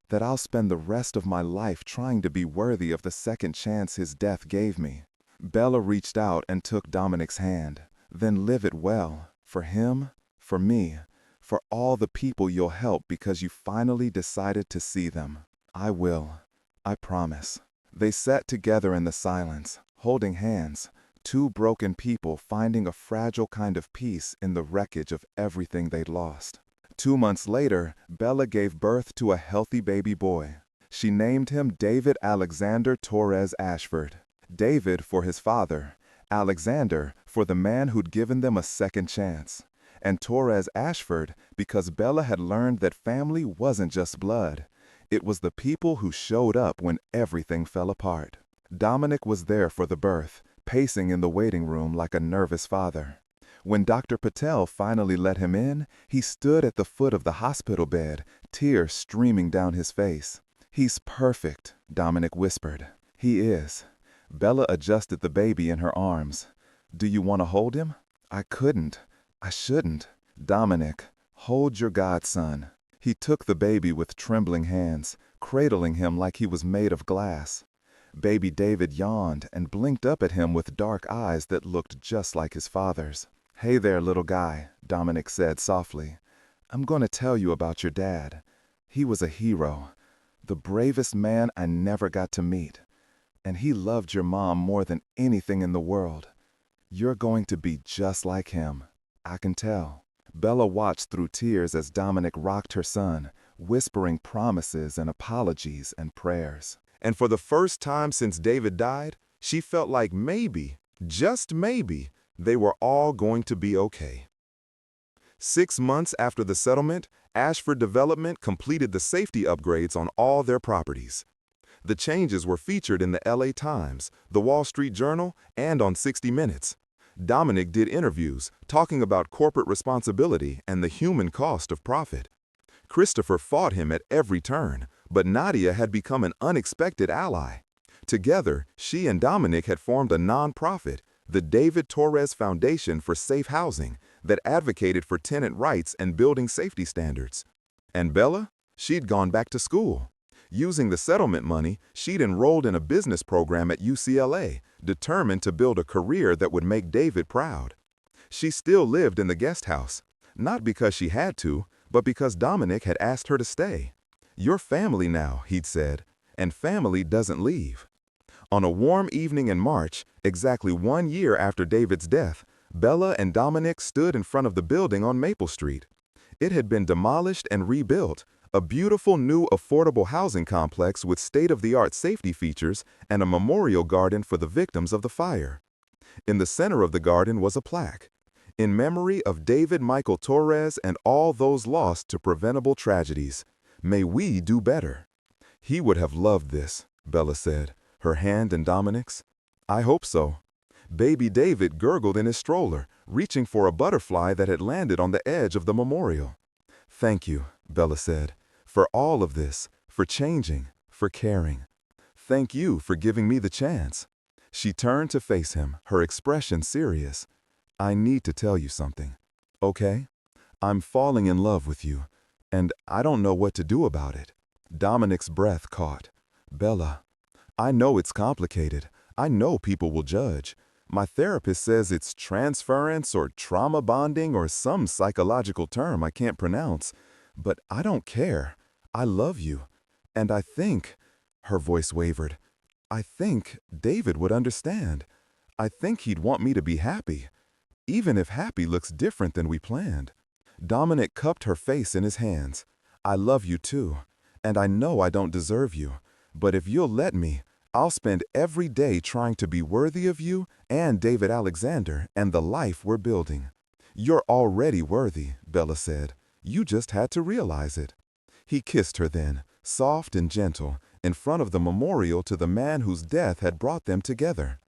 That I'll spend the rest of my life trying to be worthy of the second chance his death gave me." Bella reached out and took Dominic's hand. "Then live it well. For him, for me, for all the people you'll help because you finally decided to see them. I will. I promise." They sat together in the silence, holding hands, two broken people finding a fragile kind of peace in the wreckage of everything they'd lost. 2 months later, Bella gave birth to a healthy baby boy. She named him David Alexander Torres Ashford. David for his father, Alexander for the man who'd given them a second chance, and Torres Ashford because Bella had learned that family wasn't just blood. It was the people who showed up when everything fell apart. Dominic was there for the birth, pacing in the waiting room like a nervous father. When Dr. Patel finally let him in, he stood at the foot of the hospital bed, tears streaming down his face. "He's perfect," Dominic whispered. "He is." Bella adjusted the baby in her arms. "Do you want to hold him?" "I couldn't. I shouldn't." "Dominic, Hold your godson. He took the baby with trembling hands, cradling him like he was made of glass. Baby David yawned and blinked up at him with dark eyes that looked just like his father's. "Hey there, little guy," Dominic said softly. "I'm going to tell you about your dad. He was a hero, the bravest man I never got to meet. And he loved your mom more than anything in the world. You're going to be just like him. I can tell." Bella watched through tears as Dominic rocked her son, whispering promises and apologies and prayers. And for the first time since David died, she felt like maybe, just maybe, they were all going to be okay. 6 months after the settlement, Ashford Development completed the safety upgrades on all their properties. The changes were featured in the LA Times, the Wall Street Journal, and on 60 Minutes. Dominic did interviews talking about corporate responsibility and the human cost of profit. Christopher fought him at every turn, but Nadia had become an unexpected ally. Together, she and Dominic had formed a nonprofit, the David Torres Foundation for Safe Housing, that advocated for tenant rights and building safety standards. And Bella? She'd gone back to school. Using the settlement money, she'd enrolled in a business program at UCLA, determined to build a career that would make David proud. She still lived in the guest house, not because she had to, but because Dominic had asked her to stay. "You're family now," he'd said, "and family doesn't leave." On a warm evening in March, exactly 1 year after David's death, Bella and Dominic stood in front of the building on Maple Street. It had been demolished and rebuilt, a beautiful new affordable housing complex with state-of-the-art safety features and a memorial garden for the victims of the fire. In the center of the garden was a plaque, "In memory of David Michael Torres and all those lost to preventable tragedies. May we do better." "He would have loved this," Bella said, her hand in Dominic's. "I hope so." Baby David gurgled in his stroller, reaching for a butterfly that had landed on the edge of the memorial. "Thank you," Bella said, "for all of this, for changing, for caring. Thank you for giving me the chance." She turned to face him, her expression serious. "I need to tell you something, okay? I'm falling in love with you, and I don't know what to do about it." Dominic's breath caught. "Bella, I know it's complicated. I know people will judge. My therapist says it's transference or trauma bonding or some psychological term I can't pronounce. But I don't care. I love you. And I think," her voice wavered, "I think David would understand. I think he'd want me to be happy, even if happy looks different than we planned." Dominic cupped her face in his hands. "I love you too, and I know I don't deserve you, but if you'll let me, I'll spend every day trying to be worthy of you and David Alexander and the life we're building." "You're already worthy," Bella said. "You just had to realize it." He kissed her then, soft and gentle, in front of the memorial to the man whose death had brought them together.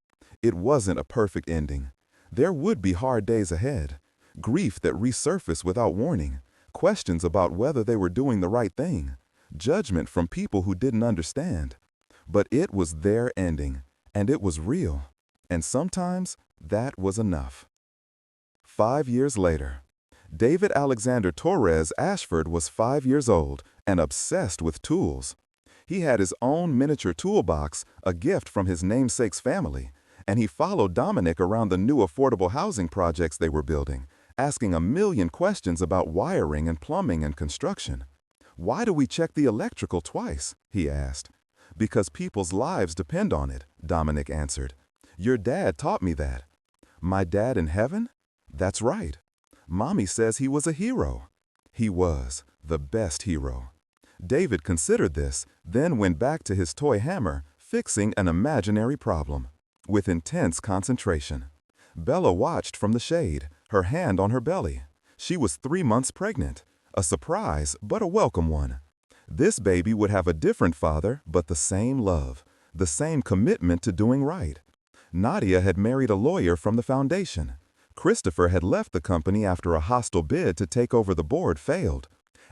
It wasn't a perfect ending. There would be hard days ahead, grief that resurfaced without warning, questions about whether they were doing the right thing, judgment from people who didn't understand. But it was their ending, and it was real, and sometimes that was enough. 5 years later, David Alexander Torres Ashford was 5 years old and obsessed with tools. He had his own miniature toolbox, a gift from his namesake's family, and he followed Dominic around the new affordable housing projects they were building, asking a million questions about wiring and plumbing and construction. "Why do we check the electrical twice?" he asked. "Because people's lives depend on it," Dominic answered. "Your dad taught me that." "My dad in heaven?" "That's right. Mommy says he was a hero." He was, the best hero. David considered this, then went back to his toy hammer, fixing an imaginary problem, with intense concentration. Bella watched from the shade, her hand on her belly. She was 3 months pregnant, a surprise, but a welcome one. This baby would have a different father, but the same love, the same commitment to doing right. Nadia had married a lawyer from the foundation. Christopher had left the company after a hostile bid to take over the board failed.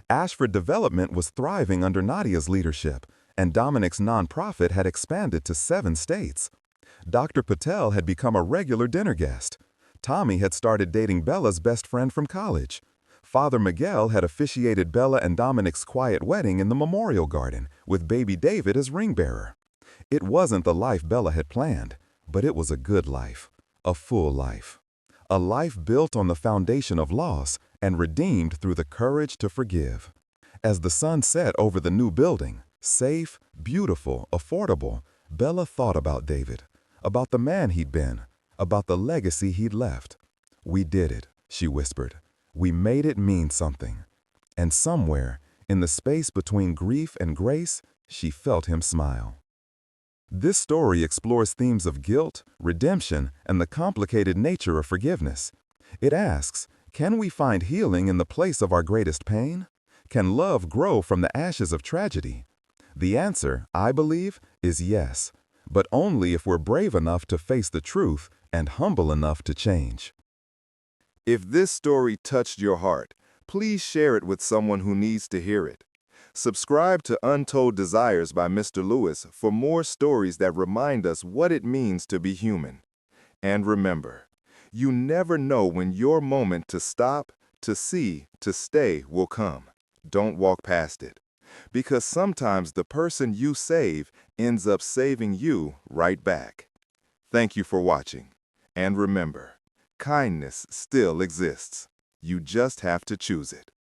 Ashford Development was thriving under Nadia's leadership, and Dominic's nonprofit had expanded to 7 states. Dr. Patel had become a regular dinner guest. Tommy had started dating Bella's best friend from college. Father Miguel had officiated Bella and Dominic's quiet wedding in the memorial garden, with baby David as ring-bearer. It wasn't the life Bella had planned, but it was a good life, a full life. A life built on the foundation of loss and redeemed through the courage to forgive. As the sun set over the new building, safe, beautiful, affordable, Bella thought about David, about the man he'd been, about the legacy he'd left. "We did it," she whispered. "We made it mean something." And somewhere, in the space between grief and grace, she felt him smile. This story explores themes of guilt, redemption, and the complicated nature of forgiveness. It asks, can we find healing in the place of our greatest pain? Can love grow from the ashes of tragedy? The answer, I believe, is yes, but only if we're brave enough to face the truth and humble enough to change. If this story touched your heart, please share it with someone who needs to hear it. Subscribe to Untold Desires by Mr. Lewis for more stories that remind us what it means to be human. And remember, you never know when your moment to stop, to see, to stay will come. Don't walk past it. Because sometimes the person you save ends up saving you right back. Thank you for watching. And remember, kindness still exists. You just have to choose it.